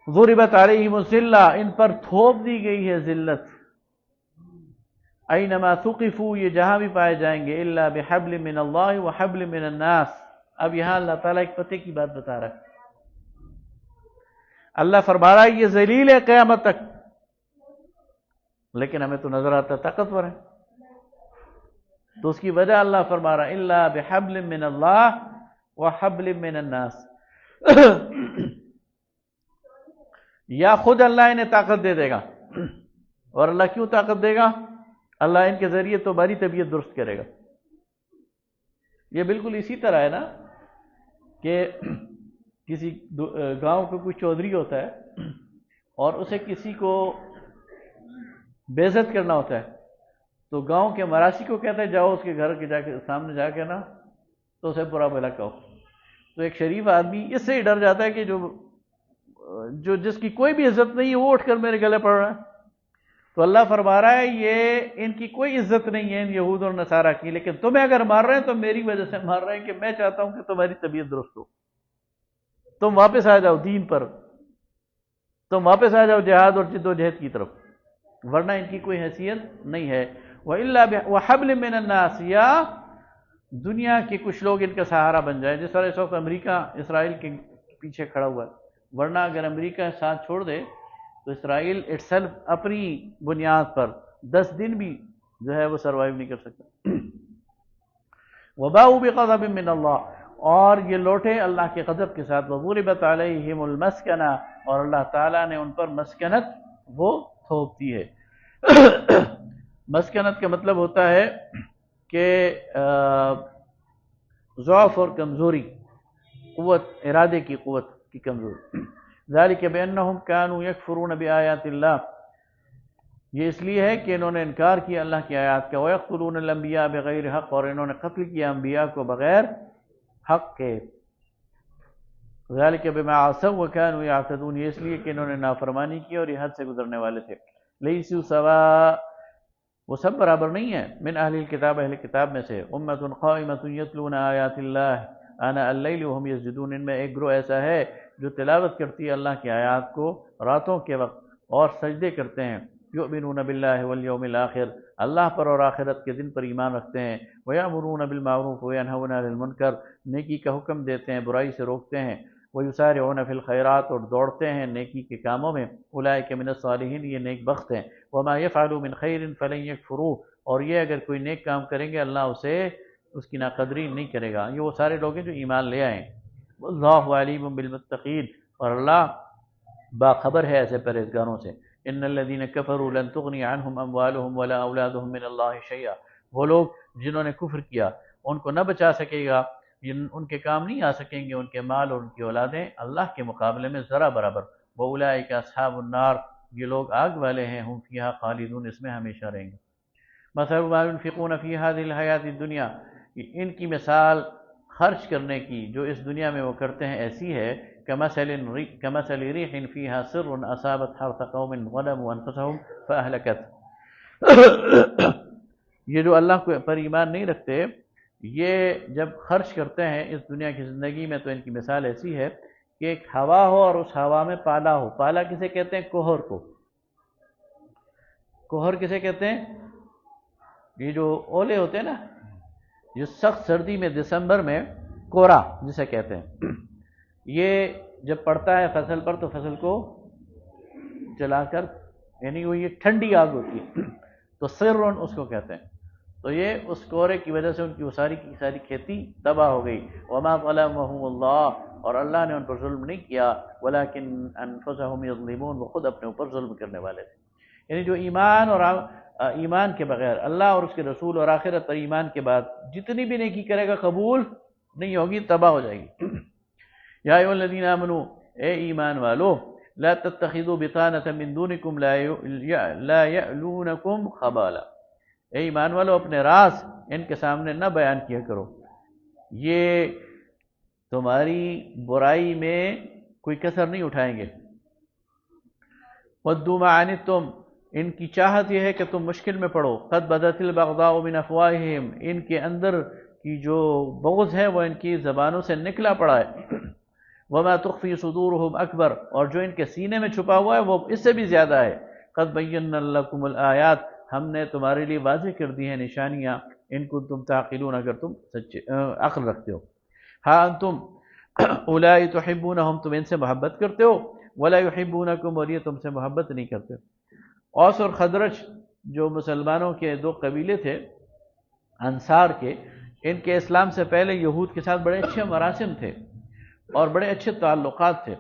Speaker 1: ضربت علیہم الذلہ ان پر تھوپ دی گئی ہے ذلت، اینما ثقفوا یہ جہاں بھی پائے جائیں گے، الا بحبل من اللہ وحبل من الناس اب یہاں اللہ تعالیٰ ایک پتے کی بات بتا رہا ہے۔ اللہ فرما رہا ہے یہ ذلیل ہے قیامت تک، لیکن ہمیں تو نظر آتا ہے طاقتور ہے، تو اس کی وجہ اللہ فرما رہا ہے الا بحبل من اللہ وحبل من الناس یا خود اللہ انہیں طاقت دے دے گا. اور اللہ کیوں طاقت دے گا؟ اللہ ان کے ذریعے تمہاری طبیعت درست کرے گا. یہ بالکل اسی طرح ہے نا کہ کسی گاؤں کا کوئی چودھری ہوتا ہے اور اسے کسی کو بے عزت کرنا ہوتا ہے تو گاؤں کے مراسی کو کہتا ہے جاؤ اس کے گھر کے سامنے جا کے نا تو اسے برا بھلا کہو. تو ایک شریف آدمی اس سے ہی ڈر جاتا ہے کہ جو جس کی کوئی بھی عزت نہیں ہے وہ اٹھ کر میرے گلے پڑ رہا ہے. تو اللہ فرما رہا ہے یہ ان کی کوئی عزت نہیں ہے ان یہود اور نصارہ کی، لیکن تمہیں اگر مار رہے ہیں تو میری وجہ سے مار رہے ہیں کہ میں چاہتا ہوں کہ تمہاری طبیعت درست ہو، تم واپس آ جاؤ دین پر، تم واپس آ جاؤ جہاد اور جد و جہد کی طرف، ورنہ ان کی کوئی حیثیت نہیں ہے. وَإِلَّا وَحَبْلٍ مِّنَ النَّاسِ، یا دنیا کے کچھ لوگ ان کا سہارا بن جائے، جس طرح اس وقت امریکہ اسرائیل کے پیچھے کھڑا ہوا ہے. ورنہ اگر امریکہ ساتھ چھوڑ دے تو اسرائیل اٹسیلف اپنی بنیاد پر 10 دن بھی جو ہے وہ سروائیو نہیں کر سکتا. وَبَاءُوا بِغَضَبٍ مِّنَ اللَّهِ، اور یہ لوٹے اللہ کے غضب کے ساتھ. وَضُرِبَتْ عَلَيْهِمُ الْمَسْكَنَةُ، اور اللہ تعالیٰ نے ان پر مسکنت وہ تھوپ دی ہے. مسکنت کا مطلب ہوتا ہے کہ ضعف اور کمزوری، قوت ارادے کی قوت کی کمزوری. ذَلِكَ بِأَنَّهُمْ كَانُوا يَكْفُرُونَ بِآيَاتِ اللَّهِ، یہ اس لیے ہے کہ انہوں نے انکار کیا اللہ کی آیات کا. وَيَقْتُلُونَ الْأَنْبِيَاءَ بِغَيْرِ حق، اور انہوں نے قتل کیا انبیاء کو بغیر حق کے. ذَلِكَ بِمَا عَصَوْا وَكَانُوا يَعْتَدُونَ، یہ اس لیے کہ انہوں نے نافرمانی کی اور یہ حد سے گزرنے والے تھے. لَيْسُوا سَوَاءً، وہ سب برابر نہیں ہے. من اہل الکتاب، اہل کتاب میں سے. امۃ قائمۃ یتلون آیات اللہ آناء اللیل وهم یسجدون، ان میں ایک گروہ ایسا ہے جو تلاوت کرتی ہے اللہ کی آیات کو راتوں کے وقت اور سجدے کرتے ہیں. یؤمنون باللہ والیوم الآخر، اللہ پر اور آخرت کے دن پر ایمان رکھتے ہیں. ویأمرون بالمعروف وینہون عن المنکر، نیکی کا حکم دیتے ہیں برائی سے روکتے ہیں. ویسارعون فی الخیرات، اور دوڑتے ہیں نیکی کے کاموں میں. اولئک من الصالحین، یہ نیک بخت ہیں. وما یفعلوا من خیر فلن یکفروہ، اور یہ اگر کوئی نیک کام کریں گے اللہ اسے اس کی ناقدری نہیں کرے گا. یہ وہ سارے لوگ ہیں جو ایمان لے آئیں. واللہ علیم بالمتقین، اور اللہ باخبر ہے ایسے پرہیزگاروں سے. ان الذین کفروا لن تغنی عنہم اموالہم ولا اولادہم من اللہ شیئا، وہ لوگ جنہوں نے کفر کیا ان کو نہ بچا سکے گا، ان کے کام نہیں آ سکیں گے ان کے مال اور ان کی اولادیں اللہ کے مقابلے میں ذرا برابر. وَأُولَٰئِكَ أَصْحَابُ النَّارِ، یہ لوگ آگ والے ہیں. ہم فیہا خالدون، اس میں ہمیشہ رہیں گے. مثل ما ينفقون فی هذه الحیات الدنیا، ان کی مثال خرچ کرنے کی جو اس دنیا میں وہ کرتے ہیں ایسی ہے کمثل ریح فیہا سر اصابت حرث قوم ظلموا انفسهم فاہلکت. یہ جو اللہ پر ایمان نہیں رکھتے یہ جب خرچ کرتے ہیں اس دنیا کی زندگی میں تو ان کی مثال ایسی ہے کہ ایک ہوا ہو اور اس ہوا میں پالا ہو. پالا کسے کہتے ہیں؟ کوہر کو. کوہر کسے کہتے ہیں؟ یہ جو اولے ہوتے ہیں نا، جو سخت سردی میں دسمبر میں کورا جسے کہتے ہیں، یہ جب پڑتا ہے فصل پر تو فصل کو جلا کر، یعنی وہ یہ ٹھنڈی آگ ہوتی ہے تو سرن اس کو کہتے ہیں. تو یہ اس کورے کی وجہ سے ان کی وہ ساری کی ساری کھیتی تباہ ہو گئی. وما ظلمهم اللہ، اور اللہ نے ان پر ظلم نہیں کیا، ولکن انفسهم یظلمون، وہ خود اپنے اوپر ظلم کرنے والے تھے. یعنی جو ایمان اور ایمان کے بغیر اللہ اور اس کے رسول اور آخرت پر ایمان کے بعد جتنی بھی نیکی کرے گا قبول نہیں ہوگی، تباہ ہو جائے گی. یا ایھا الذین آمنوا، اے ایمان والو، لا تتخذوا بطانة من دونکم لا یألونکم خبالا، اے ایمان والو اپنے راز ان کے سامنے نہ بیان کیا کرو، یہ تمہاری برائی میں کوئی کسر نہیں اٹھائیں گے. وَدُّوا مَا عَنِتُّمْ، ان کی چاہت یہ ہے کہ تم مشکل میں پڑو. قَدْ بَدَتِ الْبَغْضَاءُ مِنْ أَفْوَاهِهِمْ، ان کے اندر کی جو بغض ہے وہ ان کی زبانوں سے نکلا پڑا ہے. وَمَا تُخْفِي صُدُورُهُمْ أَكْبَرُ، اور جو ان کے سینے میں چھپا ہوا ہے وہ اس سے بھی زیادہ ہے. قَدْ بَيَّنَّا لَكُمُ الْآيَاتِ، ہم نے تمہارے لیے واضح کر دی ہیں نشانیاں، ان کو تم تعقلون، اگر تم سچے عقل رکھتے ہو. ہاں انتم اولائی تحبونہم، تم ان سے محبت کرتے ہو، ولا یحبونکم، اور یہ تم سے محبت نہیں کرتے. اوس اور خزرج جو مسلمانوں کے دو قبیلے تھے انصار کے، ان کے اسلام سے پہلے یہود کے ساتھ بڑے اچھے مراسم تھے اور بڑے اچھے تعلقات تھے،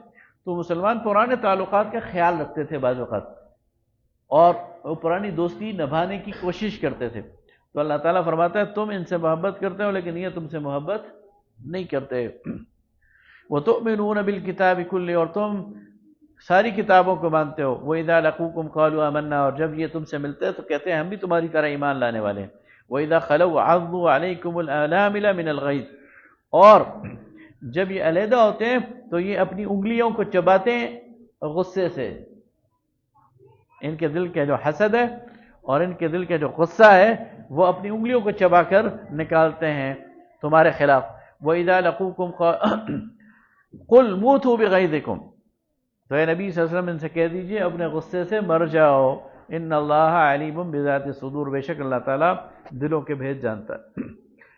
Speaker 1: تو مسلمان پرانے تعلقات کا خیال رکھتے تھے بعض اوقات، اور وہ پرانی دوستی نبھانے کی کوشش کرتے تھے۔ تو اللہ تعالیٰ فرماتا ہے تم ان سے محبت کرتے ہو لیکن یہ تم سے محبت نہیں کرتے۔ وَتُؤْمِنُونَ بِالْكِتَابِ كُلِّهِ، اور تم ساری کتابوں کو مانتے ہو۔ وَإِذَا لَقُوكُمْ قَالُوا آمَنَّا، اور جب یہ تم سے ملتے ہیں تو کہتے ہیں ہم بھی تمہاری طرح ایمان لانے والے ہیں۔ وَإِذَا خَلَوْا عَضُّوا عَلَيْكُمُ الْأَنَامِلَ مِنَ الْغَيْظِ، اور جب یہ علیحدہ ہوتے ہیں تو یہ اپنی انگلیوں کو چباتے ہیں غصے سے۔ ان کے دل کے جو حسد ہے اور ان کے دل کے جو غصہ ہے وہ اپنی انگلیوں کو چبا کر نکالتے ہیں تمہارے خلاف۔ وَإِذَا لَقُوكُمْ قُلْ مُوتُوا بِغَيْظِكُمْ، تو اے نبی صلی اللہ علیہ وسلم ان سے کہہ دیجئے اپنے غصے سے مر جاؤ۔ ان اللہ علیم بذات الصدور، بے شک اللہ تعالیٰ دلوں کے بھید جانتا ہے۔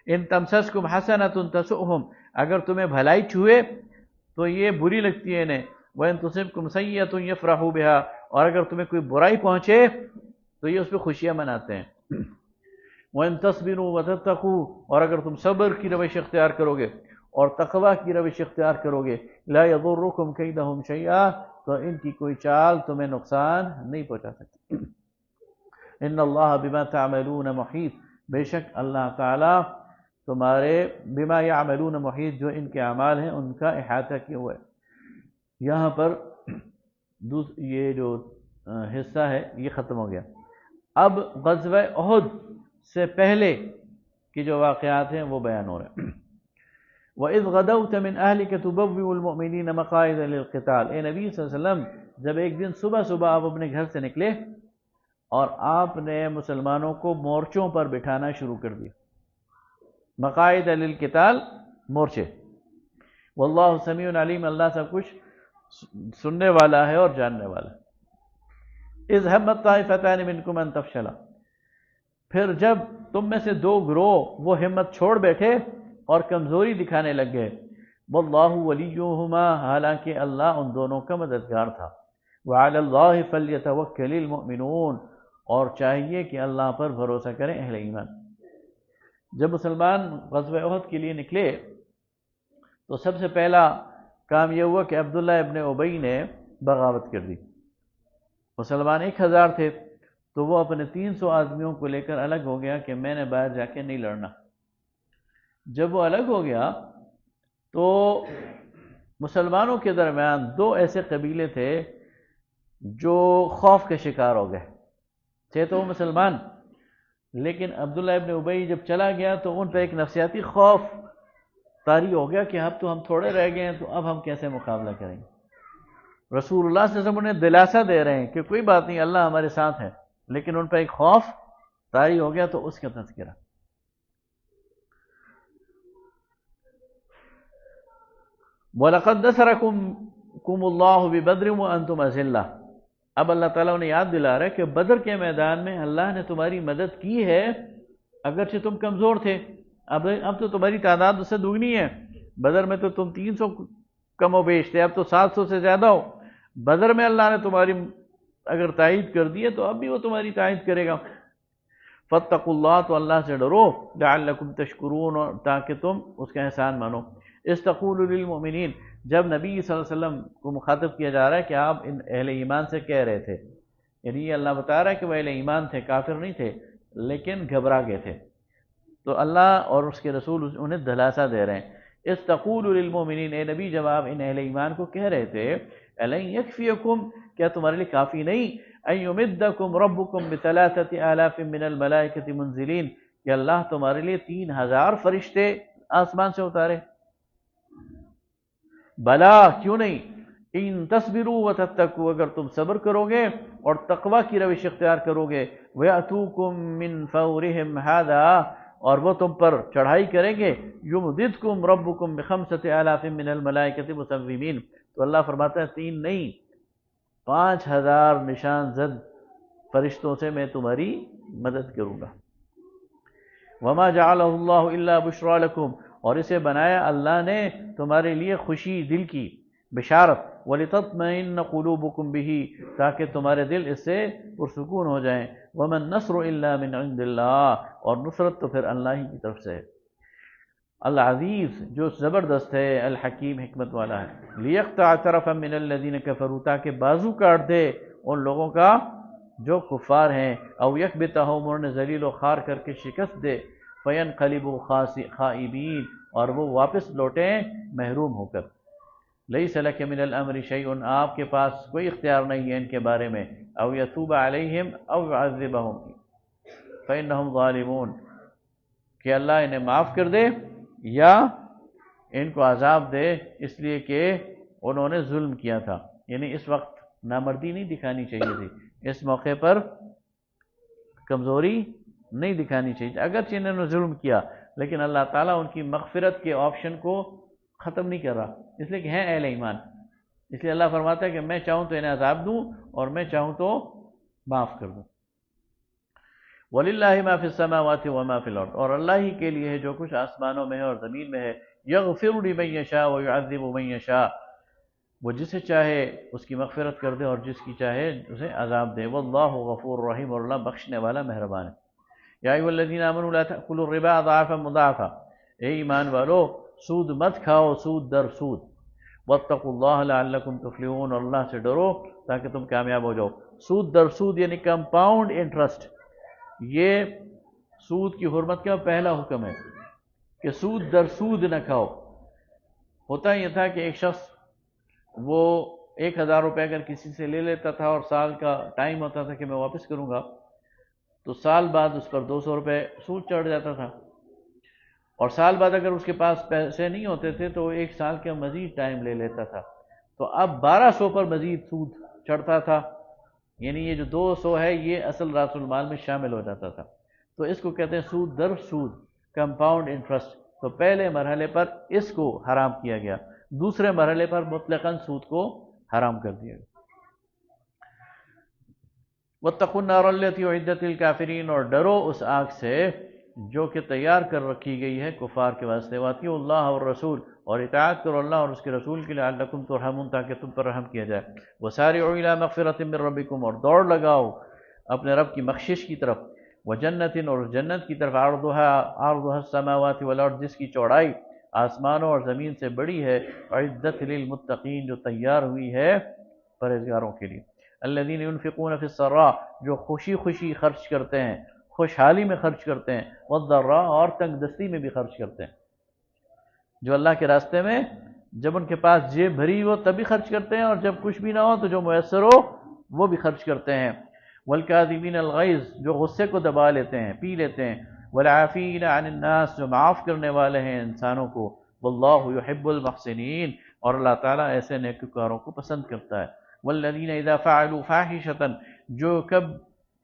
Speaker 1: ان تمسسکم حسنۃ تسؤہم، اگر تمہیں بھلائی چھوئے تو یہ بری لگتی ہے انہیں۔ وان تصبکم سیئۃ یفرحوا بها، اور اگر تمہیں کوئی برائی پہنچے تو یہ اس پہ خوشیاں مناتے ہیں۔ وان تصبروا وتتقوا، اور اگر تم صبر کی روش اختیار کرو گے اور تقوی کی روش اختیار کرو گے، لا یضرکم کیدہم شیئا، تو ان کی کوئی چال تمہیں نقصان نہیں پہنچا سکتی۔ ان اللہ بما تعملون محیط، بے شک اللہ تعالیٰ تمہارے بما یعملون محیط، جو ان کے اعمال ہیں ان کا احاطہ کیا ہوا ہے۔ یہاں پر یہ جو حصہ ہے یہ ختم ہو گیا۔ اب غزوہ احد سے پہلے کی جو واقعات ہیں وہ بیان ہو رہے ہیں۔ وَإِذْ غَدَوْتَ مِنْ أَهْلِكَ تُبَوِّئُ الْمُؤْمِنِينَ مَقَاعِدَ لِلْقِتَالِ، اے نبی صلی اللہ علیہ وسلم جب ایک دن صبح صبح آپ اپنے گھر سے نکلے اور آپ نے مسلمانوں کو مورچوں پر بٹھانا شروع کر دیا۔ مقاعد للقتال، مورچے۔ واللہ سمیع علیم، اللہ سب کچھ سننے والا ہے اور جاننے والا ہے۔ اذ ہمت طائفتان منکم ان تفشلا، پھر جب تم میں سے دو گروہ وہ ہمت چھوڑ بیٹھے اور کمزوری دکھانے لگ گئے۔ واللہ ولیہما، حالانکہ اللہ ان دونوں کا مددگار تھا۔ وعلی اللہ فلیتوکل المؤمنون، اور چاہیے کہ اللہ پر بھروسہ کریں اہل ایمان۔ جب مسلمان غزوہ احد کے لیے نکلے تو سب سے پہلا کام یہ ہوا کہ عبداللہ ابن ابی نے بغاوت کر دی۔ مسلمان 1000 تھے تو وہ اپنے 300 آدمیوں کو لے کر الگ ہو گیا کہ میں نے باہر جا کے نہیں لڑنا۔ جب وہ الگ ہو گیا تو مسلمانوں کے درمیان 2 ایسے قبیلے تھے جو خوف کے شکار ہو گئے تھے، تو وہ مسلمان، لیکن عبداللہ ابن ابی جب چلا گیا تو ان پہ ایک نفسیاتی خوف طاری ہو گیا کہ اب تو ہم تھوڑے رہ گئے ہیں تو اب ہم کیسے مقابلہ کریں گے۔ رسول اللہ صلی اللہ علیہ وسلم انہیں دلاسا دے رہے ہیں کہ کوئی بات نہیں، اللہ ہمارے ساتھ ہے، لیکن ان پہ ایک خوف طاری ہو گیا، تو اس کا تذکرہ۔ وَلَقَدْ نَصَرَكُمْ اللَّهُ بِبَدْرٍ وَأَنْتُمْ أَذِلَّةٌ، اب اللہ تعالیٰ انہیں یاد دلا رہا ہے کہ بدر کے میدان میں اللہ نے تمہاری مدد کی ہے، اگرچہ تم کمزور تھے۔ اب تو تمہاری تعداد اس سے دگنی ہے۔ بدر میں تو تم 300 کم و بیش تھے، اب تو 700 سے زیادہ ہو۔ بدر میں اللہ نے تمہاری اگر تائید کر دی ہے تو اب بھی وہ تمہاری تائید کرے گا۔ فاتقوا اللہ، تو اللہ سے ڈرو، لعلکم تشکرون، تاکہ تم اس کا احسان مانو۔ استقولوا للمؤمنین، جب نبی صلی اللہ علیہ وسلم کو مخاطب کیا جا رہا ہے کہ آپ ان اہل ایمان سے کہہ رہے تھے، یعنی یہ اللہ بتا رہا ہے کہ وہ اہل ایمان تھے، کافر نہیں تھے، لیکن گھبرا گئے تھے، تو اللہ اور اس کے رسول انہیں دلاسا دے رہے ہیں۔ استقولوا للمؤمنین، اے نبی جب آپ ان اہل ایمان کو کہہ رہے تھے، الن یکفیکم، کیا تمہارے لیے کافی نہیں، ان یمدکم ربکم بثلاثۃ آلاف من الملائکۃ منزلین، کہ اللہ تمہارے لیے 3000 فرشتے آسمان سے اتارے۔ بلا، کیوں نہیں، ان تصبروا وتتقوا، اگر تم صبر کرو گے اور تقوی کی روش اختیار کرو گے، ویأتوکم من فورہم ھذا، اور وہ تم پر چڑھائی کریں گے، یمددکم ربکم بخمسۃ آلاف من الملائکۃ مسومین، تو اللہ فرماتا ہے 3 نہیں 5000 نشان زد فرشتوں سے میں تمہاری مدد کروں گا۔ وما جعلہ اللہ الا بشرا لکم، اور اسے بنایا اللہ نے تمہارے لیے خوشی دل کی، بشارت، وَلِتَطْمَئِنَّ قُلُوبُكُمْ بِهِ، تاکہ تمہارے دل اس سے پرسکون ہو جائیں۔ وَمَا النَّصْرُ إِلَّا مِنْ عِنْدِ اللَّهِ، اور نصرت تو پھر اللہ ہی کی طرف سے ہے۔ العزیز جو زبردست ہے، الحکیم حکمت والا ہے، لیقطع طرفا من الذین کفروا تاکہ بازو کاٹ دے ان لوگوں کا جو کفار ہیں، او یکبتہم انہیں ذلیل و خوار کر کے شکست دے، فینقلبوا خائبین اور وہ واپس لوٹیں محروم ہو کر۔ لیس لک من الامر شیء آپ کے پاس کوئی اختیار نہیں ہے ان کے بارے میں، او یتوب علیہم او یعذبہم فانہم ظالمون کہ اللہ انہیں معاف کر دے یا ان کو عذاب دے اس لیے کہ انہوں نے ظلم کیا تھا۔ یعنی اس وقت نامردی نہیں دکھانی چاہیے تھی، اس موقع پر کمزوری نہیں دکھانی چاہیے تھی، اگرچہ انہوں نے ظلم کیا لیکن اللہ تعالیٰ ان کی مغفرت کے آپشن کو ختم نہیں کر رہا، اس لیے کہ ہیں اہل ایمان، اس لیے اللہ فرماتا ہے کہ میں چاہوں تو انہیں عذاب دوں اور میں چاہوں تو معاف کر دوں۔ وَلِلَّهِ مَا فِي السَّمَاوَاتِ وَمَا فِي الْأَرْضِ اور اللہ ہی کے لیے ہے جو کچھ آسمانوں میں ہے اور زمین میں ہے، يَغْفِرُ لِمَن يَشَاءُ وَيُعَذِّبُ مَن يَشَاءُ وہ جسے چاہے اس کی مغفرت کر دے اور جس کی چاہے اسے عذاب دے، وَاللَّهُ غَفُورٌ رَحِيمٌ اور اللہ بخشنے والا مہربان ہے۔ یا ایھا الذین آمنوا لا تأکلوا الربا اضعافا مضاعفا اے ایمان والو سود مت کھاؤ سود در سود، واتقوا اللہ لعلکم تفلحون اور اللہ سے ڈرو تاکہ تم کامیاب ہو جاؤ۔ سود در سود یعنی کمپاؤنڈ انٹرسٹ، یہ سود کی حرمت کا پہلا حکم ہے کہ سود در سود نہ کھاؤ۔ ہوتا یہ تھا کہ ایک شخص وہ 1000 روپے اگر کسی سے لے لیتا تھا اور سال کا ٹائم ہوتا تھا کہ میں واپس کروں گا، تو سال بعد اس پر 200 روپے سود چڑھ جاتا تھا، اور سال بعد اگر اس کے پاس پیسے نہیں ہوتے تھے تو وہ 1 سال کا مزید ٹائم لے لیتا تھا، تو اب 1200 پر مزید سود چڑھتا تھا، یعنی یہ جو 200 ہے یہ اصل راس المال میں شامل ہو جاتا تھا۔ تو اس کو کہتے ہیں سود در سود، کمپاؤنڈ انٹرسٹ۔ تو پہلے مرحلے پر اس کو حرام کیا گیا، دوسرے مرحلے پر مطلقاً سود کو حرام کر دیا گیا۔ وَاتَّقُوا النَّارَ الَّتِي أُعِدَّتْ لِلْكَافِرِينَ اور ڈرو اس آگ سے جو کہ تیار کر رکھی گئی ہے کفار کے واسطے، وَأَطِیعُوا اللَّهَ وَالرَّسُولَ اور اطاعت کرو اللہ اور اس کے رسول کے لعلکم ترحمون تاکہ تم پر رحم کیا جائے۔ وَسَارِعُوا إِلَىٰ مَغْفِرَةٍ مِّن رَّبِّكُمْ اور دوڑ لگاؤ اپنے رب کی بخشش کی طرف، وَجَنَّةٍ اور جنت کی طرف، عَرْضُهَا السَّمَاوَاتِ وَالْأَرْضُ جس کی چوڑائی آسمانوں اور زمین سے بڑی ہے، اعدت للمتقین جو تیار ہوئی ہے پرہیزگاروں کے لیے۔ الذین ينفقون فی السراء جو خوشی خوشی خرچ کرتے ہیں، خوشحالی میں خرچ کرتے ہیں، والضراء اور تنگ دستی میں بھی خرچ کرتے ہیں، جو اللہ کے راستے میں جب ان کے پاس جیب بھری ہو تب بھی خرچ کرتے ہیں اور جب کچھ بھی نہ ہو تو جو میسر ہو وہ بھی خرچ کرتے ہیں۔ والکاظمین الغیظ جو غصے کو دبا لیتے ہیں، پی لیتے ہیں۔ والعافین عن الناس جو معاف کرنے والے ہیں انسانوں کو۔ واللہ یحب المحسنین اور اللہ تعالیٰ ایسے نیکوکاروں کو پسند کرتا ہے۔ والذین اذا فعلوا فاحشۃ جو کب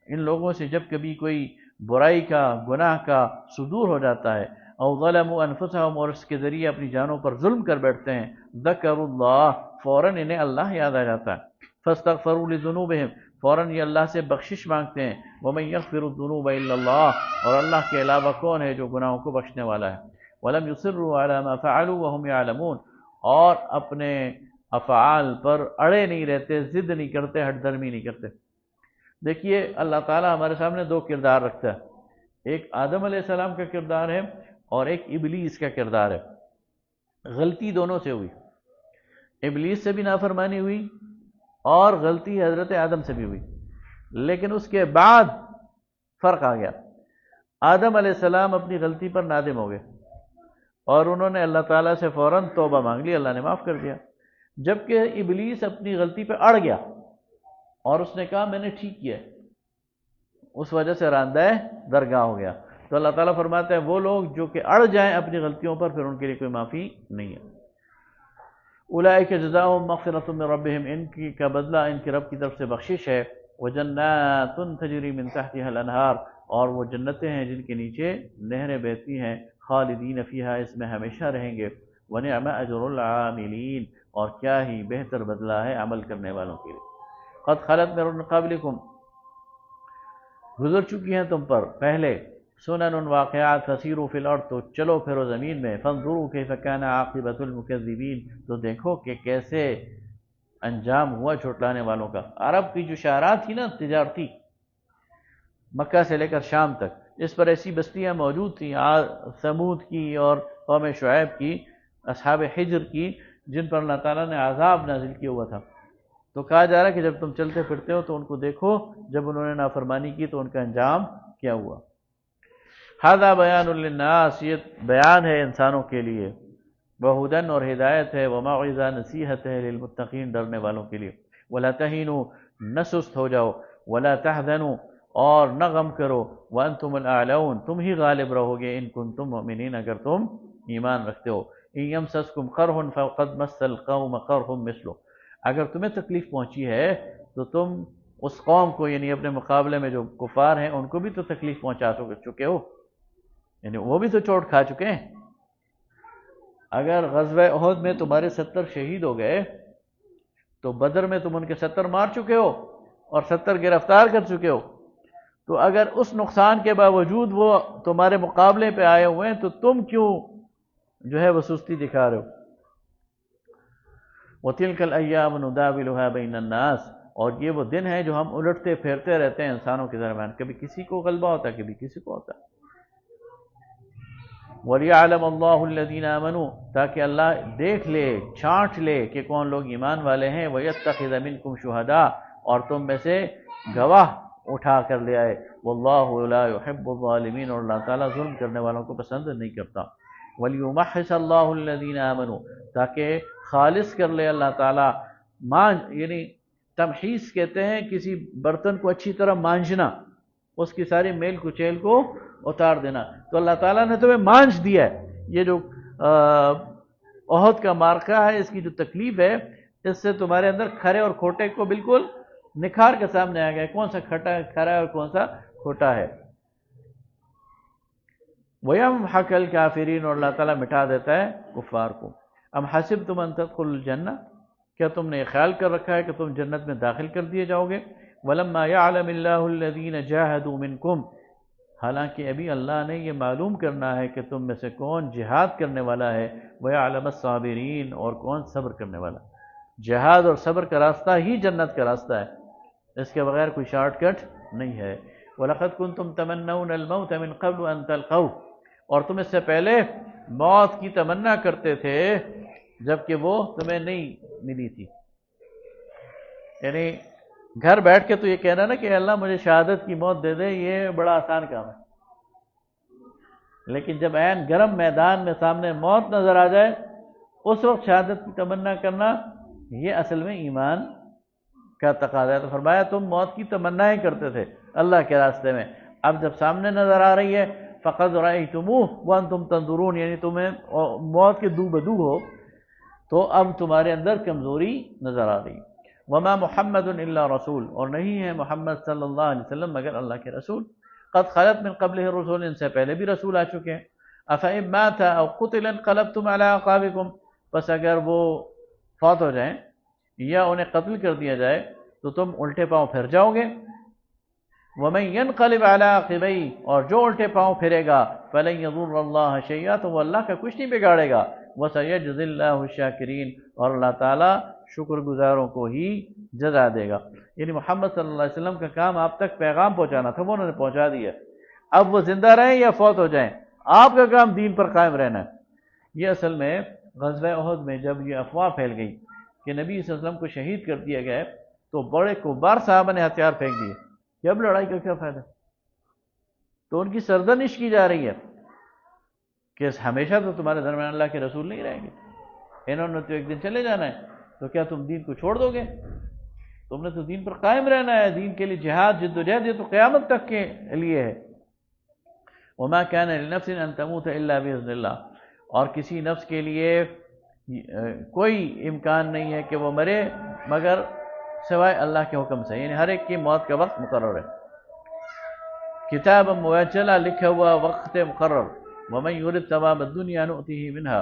Speaker 1: ان لوگوں سے جب کبھی کوئی برائی کا گناہ کا صدور ہو جاتا ہے، او ظلموا انفسهم اور اس کے ذریعے اپنی جانوں پر ظلم کر بیٹھتے ہیں، ذکروا اللہ فوراً انہیں اللہ یاد آ جاتا ہے، فاستغفروا لذنوبہم فوراً یہ اللہ سے بخشش مانگتے ہیں، ومن یغفر الذنوب الا اللہ اور اللہ کے علاوہ کون ہے جو گناہوں کو بخشنے والا ہے، ولم یصروا علی ما فعلوا وهم یعلمون اور اپنے افعال پر اڑے نہیں رہتے، ضد نہیں کرتے، ہٹ درمی نہیں کرتے۔ دیکھیے اللہ تعالیٰ ہمارے سامنے 2 کردار رکھتا ہے، ایک آدم علیہ السلام کا کردار ہے اور ایک ابلیس کا کردار ہے۔ غلطی دونوں سے ہوئی، ابلیس سے بھی نافرمانی ہوئی اور غلطی حضرت آدم سے بھی ہوئی، لیکن اس کے بعد فرق آ گیا۔ آدم علیہ السلام اپنی غلطی پر نادم ہو گئے اور انہوں نے اللہ تعالیٰ سے فوراً توبہ مانگ لی، اللہ نے معاف کر دیا، جبکہ ابلیس اپنی غلطی پہ اڑ گیا اور اس نے کہا میں نے ٹھیک کیا، اس وجہ سے راندہ درگاہ ہو گیا۔ تو اللہ تعالیٰ فرماتا ہے وہ لوگ جو کہ اڑ جائیں اپنی غلطیوں پر پھر ان کے لیے کوئی معافی نہیں ہے۔ اولئک جزاؤہم مغفرۃ من ربہم ان کی کا بدلہ ان کے رب کی طرف سے بخشش ہے، وجنات تجری من تحتها الانہار اور وہ جنتیں ہیں جن کے نیچے نہریں بہتی ہیں، خالدین فیہا اس میں ہمیشہ رہیں گے، ونعم اجر العاملین اور کیا ہی بہتر بدلہ ہے عمل کرنے والوں کے لیے۔ قد خلت من قبلکم گزر چکی ہیں تم پر پہلے، سنن واقعات فسیروا فی الارض تو چلو پھرو زمین میں، فانظروا کیف کان عاقبۃ المکذبین تو دیکھو کہ کیسے انجام ہوا جھٹلانے والوں کا۔ عرب کی جو شہرات تھی نا تجارتی، مکہ سے لے کر شام تک، اس پر ایسی بستیاں موجود تھیں، ثمود کی اور قوم شعیب کی، اصحاب حجر کی، جن پر اللہ تعالیٰ نے عذاب نازل کیا ہوا تھا۔ تو کہا جا رہا ہے کہ جب تم چلتے پھرتے ہو تو ان کو دیکھو، جب انہوں نے نافرمانی کی تو ان کا انجام کیا ہوا۔ ھذا بیان للناس، یہ بیان ہے انسانوں کے لیے، وہدن اور ہدایت ہے، وموعظہ نصیحت ہے، للمتقین ڈرنے والوں کے لیے۔ ولا تہینوا، نہ سست ہو جاؤ، ولا تحزنوا، اور نہ غم کرو، وانتم الاعلون، تم ہی غالب رہو گے، ان کنتم مؤمنین، اگر تم ایمان رکھتے ہو۔ ان یمسسکم قرح فقد مس القوم قرح مثلہ، اگر تمہیں تکلیف پہنچی ہے تو تم اس قوم کو، یعنی اپنے مقابلے میں جو کفار ہیں ان کو بھی تو تکلیف پہنچا چکے ہو، یعنی وہ بھی تو چوٹ کھا چکے ہیں۔ اگر غزوہ احد میں تمہارے 70 شہید ہو گئے تو بدر میں تم ان کے 70 مار چکے ہو اور 70 گرفتار کر چکے ہو، تو اگر اس نقصان کے باوجود وہ تمہارے مقابلے پہ آئے ہوئے ہیں تو تم کیوں جو ہے وہ سستی دکھا رہے ہو؟ وَتِلْكَ الْأَيَّامُ نُدَاوِلُهَا بَيْنَ النَّاسِ، اور یہ وہ دن ہے جو ہم الٹتے پھیرتے رہتے ہیں انسانوں کے درمیان، کبھی کسی کو غلبہ ہوتا ہے کبھی کسی کو ہوتا ہے۔ وَلِيَعْلَمَ اللَّهُ الَّذِينَ آمَنُوا، تاکہ اللہ دیکھ لے، چھانٹ لے کہ کون لوگ ایمان والے ہیں، وَيَتَّخِذَ مِنْكُمْ شُهَدَاءَ، اور تم میں سے گواہ اٹھا کر لے آئے، وَاللَّهُ لَا يُحِبُّ الظَّالِمِينَ، اور اللہ تعالیٰ ظلم کرنے والوں کو پسند نہیں کرتا۔ وَلِيُمَحِّصَ اللَّهُ الَّذِينَ آمَنُوا، تاکہ خالص کر لے اللہ تعالیٰ، یعنی تمحیص کہتے ہیں کسی برتن کو اچھی طرح مانجنا، اس کی ساری میل کچیل کو اتار دینا، تو اللہ تعالیٰ نے تمہیں مانج دیا ہے۔ یہ جو احد کا معرکہ ہے، اس کی جو تکلیف ہے، اس سے تمہارے اندر کھرے اور کھوٹے کو بالکل نکھار کے سامنے آ گیا، کون سا کھرا ہے اور کون سا کھوٹا ہے۔ وَيَمْحَقَ الْكَافِرِينَ، اور اللہ تعالیٰ مٹا دیتا ہے کفار کو۔ ام حسبتم ان تدخلوا الجنہ، کیا تم نے یہ خیال کر رکھا ہے کہ تم جنت میں داخل کر دیے جاؤ گے؟ وَلَمَّا يَعْلَمِ اللَّهُ الَّذِينَ جَاهَدُوا مِنْكُمْ، حالانکہ ابھی اللہ نے یہ معلوم کرنا ہے کہ تم میں سے کون جہاد کرنے والا ہے، وَيَعْلَمَ الصَّابِرِينَ، اور کون صبر کرنے والا۔ جہاد اور صبر کا راستہ ہی جنت کا راستہ ہے، اس کے بغیر کوئی شارٹ کٹ نہیں ہے۔ وَلَقَدْ كُنْتُمْ تَمَنَّوْنَ الْمَوْتَ مِنْ قَبْلُ أَنْ تَلْقَوْهُ، اور تم اس سے پہلے موت کی تمنا کرتے تھے جبکہ وہ تمہیں نہیں ملی تھی۔ یعنی گھر بیٹھ کے تو یہ کہنا نا کہ اللہ مجھے شہادت کی موت دے دے، یہ بڑا آسان کام ہے، لیکن جب عین گرم میدان میں سامنے موت نظر آ جائے اس وقت شہادت کی تمنا کرنا، یہ اصل میں ایمان کا تقاضا ہے۔ تو فرمایا تم موت کی تمنائیں کرتے تھے اللہ کے راستے میں، اب جب سامنے نظر آ رہی ہے فَقَدْ رَأَيْتُمُوهُ وَأَنْتُمْ تَنْظُرُونَ، یعنی تمہیں موت کے دو بدو ہو تو اب تمہارے اندر کمزوری نظر آ رہی۔ وَمَا مُحَمَّدٌ إِلَّا رَسُولٌ، اور نہیں ہے محمد صلی اللہ علیہ وسلم مگر اللہ کے رسول، قد خلت من قبلہ الرسول، ان سے پہلے بھی رسول آ چکے ہیں۔ أَفَإِن مَاتَ أَوْ قُتِلَ انقلبتم عَلَىٰ أَعْقَابِكُمْ، بس اگر وہ فوت ہو جائیں یا انہیں قتل کر دیا جائے تو تم الٹے پاؤں پھر جاؤ گے۔ وَمَن يَنْقَلِبْ عَلَىٰ عَقِبَيْهِ، اور جو الٹے پاؤں پھرے گا فَلَن يَضُرَّ اللَّهَ شَيْئًا، تو وہ اللہ کا کچھ نہیں بگاڑے گا۔ وَسَيَجْزِي اللَّهُ الشَّاكِرِينَ، اور اللہ تعالیٰ شکر گزاروں کو ہی جزا دے گا۔ یعنی محمد صلی اللہ علیہ وسلم کا کام آپ تک پیغام پہنچانا تھا، وہ انہوں نے پہنچا دیا، اب وہ زندہ رہیں یا فوت ہو جائیں آپ کا کام دین پر قائم رہنا ہے۔ یہ اصل میں غزوہ احد میں جب یہ افواہ پھیل گئی کہ نبی صلی اللہ علیہ وسلم کو شہید کر دیا گیا تو بڑے کبار صحابہ نے ہتھیار پھینک دیے کہ اب لڑائی کا کیا فائدہ، تو ان کی سرزنش کی جا رہی ہے کہ ہمیشہ تو تمہارے درمیان اللہ کے رسول نہیں رہیں گے، انہوں نے تو ایک دن چلے جانا ہے، تو کیا تم دین کو چھوڑ دو گے؟ تم نے تو دین پر قائم رہنا ہے، دین کے لیے جہاد جدوجہد یہ تو قیامت تک کے لیے ہے۔ وما كان لنفس ان تموت الا باذن اللہ، اور کسی نفس کے لیے کوئی امکان نہیں ہے کہ وہ مرے مگر سوائے اللہ کے حکم سے، یعنی ہر ایک کی موت کا وقت مقرر ہے، کتاب موجلہ لکھا ہوا وقت مقرر۔ ومن يرد ثواب الدنيا نؤتيه منها،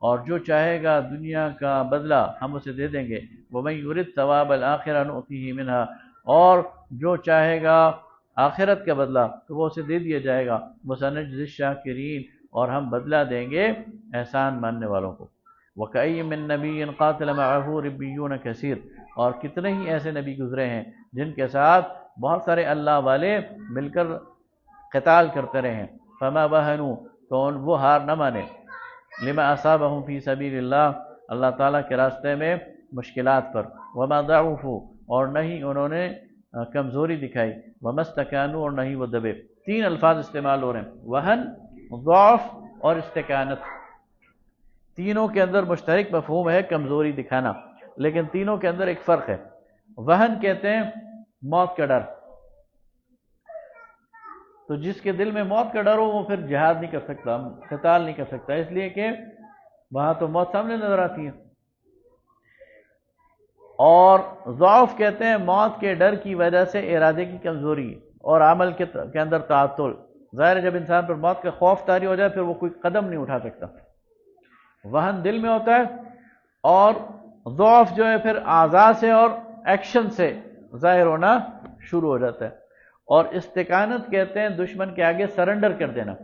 Speaker 1: اور جو چاہے گا دنیا کا بدلہ ہم اسے دے دیں گے۔ ومن يرد ثواب الآخرة نؤتيه منها، اور جو چاہے گا آخرت کا بدلہ تو وہ اسے دے دیا جائے گا۔ وسنجزی الشاکرین، اور ہم بدلہ دیں گے احسان ماننے والوں کو۔ وَكَأَيٍّ مِّن نَّبِيٍّ قَاتَلَ مَعَهُ رِبِّيُّونَ كَثِيرٌ، اور کتنے ہی ایسے نبی گزرے ہیں جن کے ساتھ بہت سارے اللہ والے مل کر قتال کرتے رہے ہیں۔ فَمَا وَهَنُوا، تو وہ ہار نہ مانے، لما اصابہم فی سبیل اللہ، اللہ تعالیٰ کے راستے میں مشکلات پر، وما ضعفوا، اور نہیں انہوں نے کمزوری دکھائی، وما استکانوا، اور نہیں وہ دبے۔ تین الفاظ استعمال ہو رہے ہیں، وہن، ضعف اور استکانت۔ تینوں کے اندر مشترک مفہوم ہے کمزوری دکھانا، لیکن تینوں کے اندر ایک فرق ہے۔ وہن کہتے ہیں موت کا ڈر، تو جس کے دل میں موت کا ڈر ہو وہ پھر جہاد نہیں کر سکتا، قتال نہیں کر سکتا، اس لیے کہ وہاں تو موت سامنے نظر آتی ہے۔ اور ضعف کہتے ہیں موت کے ڈر کی وجہ سے ارادے کی کمزوری اور عمل کے اندر تعطل۔ ظاہر ہے جب انسان پر موت کا خوف طاری ہو جائے پھر وہ کوئی قدم نہیں اٹھا سکتا۔ وہن دل میں ہوتا ہے، اور ضعف جو ہے پھر اعضاء سے اور ایکشن سے ظاہر ہونا شروع ہو جاتا ہے۔ اور استکانت کہتے ہیں دشمن کے آگے سرنڈر کر دینا،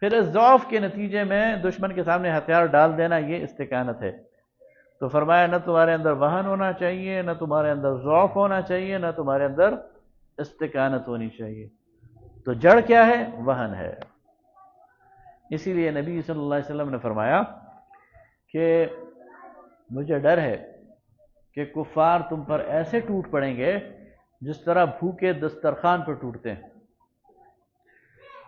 Speaker 1: پھر اس ضعف کے نتیجے میں دشمن کے سامنے ہتھیار ڈال دینا، یہ استکانت ہے۔ تو فرمایا نہ تمہارے اندر وہن ہونا چاہیے، نہ تمہارے اندر ضعف ہونا چاہیے، نہ تمہارے اندر استکانت ہونی چاہیے۔ تو جڑ کیا ہے؟ وہن ہے۔ اسی لیے نبی صلی اللہ علیہ وسلم نے فرمایا کہ مجھے ڈر ہے کہ کفار تم پر ایسے ٹوٹ پڑیں گے جس طرح بھوکے دسترخوان پر ٹوٹتے ہیں۔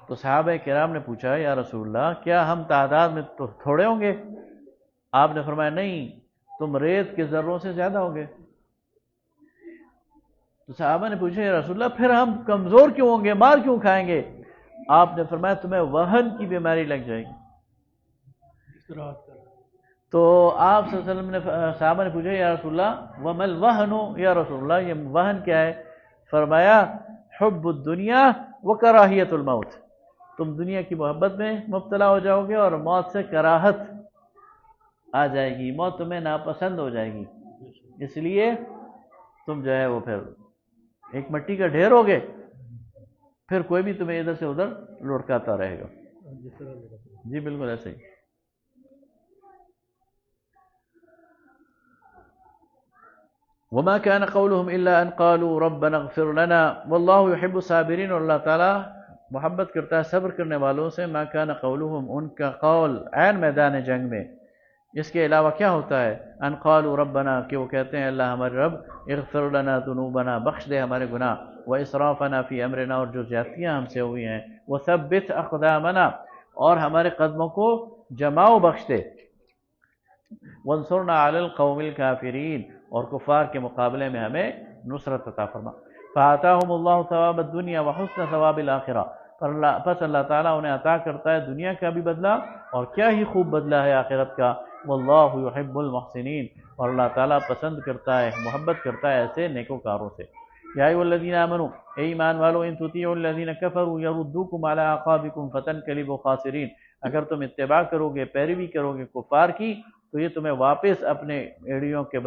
Speaker 1: تو صحابہ کرام نے پوچھا یا رسول اللہ کیا ہم تعداد میں تو تھوڑے ہوں گے؟ آپ نے فرمایا نہیں، تم ریت کے ذروں سے زیادہ ہوں گے۔ تو صحابہ نے پوچھا یا رسول اللہ پھر ہم کمزور کیوں ہوں گے، مار کیوں کھائیں گے؟ آپ نے فرمایا تمہیں وہن کی بیماری لگ جائے گی۔ تو آپ صلی اللہ علیہ وسلم نے صحابہ نے پوچھا یا رسول اللہ وما الوہن، یا رسول اللہ یہ وہن کیا ہے؟ فرمایا حب الدنیا وکراہیت الموت، تم دنیا کی محبت میں مبتلا ہو جاؤ گے اور موت سے کراہت آ جائے گی، موت تمہیں ناپسند ہو جائے گی، اس لیے تم جو ہے وہ پھر ایک مٹی کا ڈھیر ہوگے، پھر کوئی بھی تمہیں ادھر سے ادھر لڑکاتا رہے گا۔ جی بالکل ایسے ہی۔ وما كان قولهم الا ان قالوا ربنا اغفر لنا والله يحب الصابرين، اور اللہ تعالیٰ محبت کرتا ہے صبر کرنے والوں سے۔ ما كان قولهم، ان کا قول عین میدان جنگ میں، اس کے علاوہ کیا ہوتا ہے؟ ان قالوا ربنا، کہ وہ کہتے ہیں اللہ ہمارے رب، اغفر لنا ذنوبنا، بخش دے ہمارے گناہ، واسرافنا فی امرنا، اور جو زیادتیاں ہم سے ہوئی ہیں، وثبت اقدامنا، اور ہمارے قدموں کو جماؤ بخش دے، وانصرنا علی القوم الکافرین، اور کفار کے مقابلے میں ہمیں نصرت عطا فرما۔ فآتاہم اللہ ثواب الدنیا وحسن ثواب الآخرہ، پس اللہ تعالیٰ انہیں عطا کرتا ہے دنیا کا بھی بدلہ اور کیا ہی خوب بدلہ ہے آخرت کا۔ واللہ یحب المحسنین، اور اللہ تعالیٰ پسند کرتا ہے، محبت کرتا ہے ایسے نیکوکاروں سے۔ یا ایھا الذین آمنوا، اے ایمان والو، ان تطیعوا الذین کفروا یردوکم علی اعقابکم فتنقلبوا خاسرین، اگر تم اتباع کرو گے، پیروی کرو گے کفار کی، تو یہ تمہیں واپس اپنے ایڑیوں کے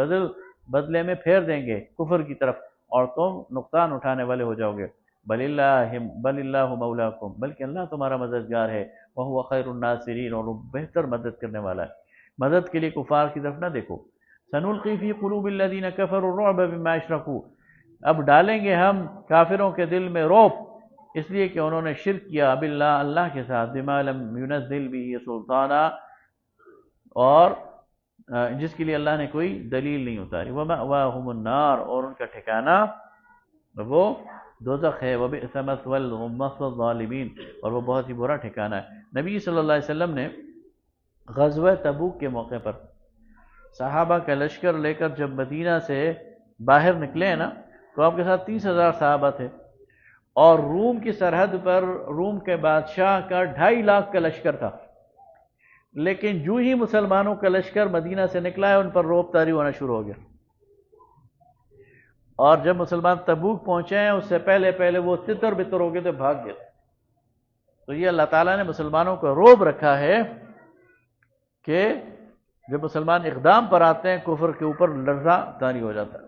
Speaker 1: بدلے میں پھیر دیں گے کفر کی طرف، اور تم نقصان اٹھانے والے ہو جاؤ گے۔ بل اللہ مولاکم، بلکہ اللہ تمہارا مددگار ہے، وہو خیر الناصرین، اور وہ بہتر مدد کرنے والا ہے۔ مدد کے لیے کفار کی طرف نہ دیکھو۔ سنلقی فی قلوب الذین کفروا الرعب بما اشرکوا، اب ڈالیں گے ہم کافروں کے دل میں رعب اس لیے کہ انہوں نے شرک کیا باللہ، اللہ کے ساتھ، بما لم ينزل به سلطانا، اور جس کے لیے اللہ نے کوئی دلیل نہیں اتاری۔ ومأواہم النار، اور ان کا ٹھکانہ وہ دوزخ ہے، وبئس مثوى الظالمین، اور وہ بہت ہی برا ٹھکانہ ہے۔ نبی صلی اللہ علیہ وسلم نے غزوہ تبوک کے موقع پر صحابہ کا لشکر لے کر جب مدینہ سے باہر نکلے ہیں نا، تو آپ کے ساتھ 30,000 صحابہ تھے، اور روم کی سرحد پر روم کے بادشاہ کا 2.5 لاکھ کا لشکر تھا، لیکن جو ہی مسلمانوں کا لشکر مدینہ سے نکلا ہے ان پر رعب طاری ہونا شروع ہو گیا، اور جب مسلمان تبوک پہنچے ہیں اس سے پہلے وہ تتر بتر ہو گئے تو بھاگ گئے۔ تو یہ اللہ تعالیٰ نے مسلمانوں کو رعب رکھا ہے کہ جب مسلمان اقدام پر آتے ہیں کفر کے اوپر لرزہ طاری ہو جاتا ہے۔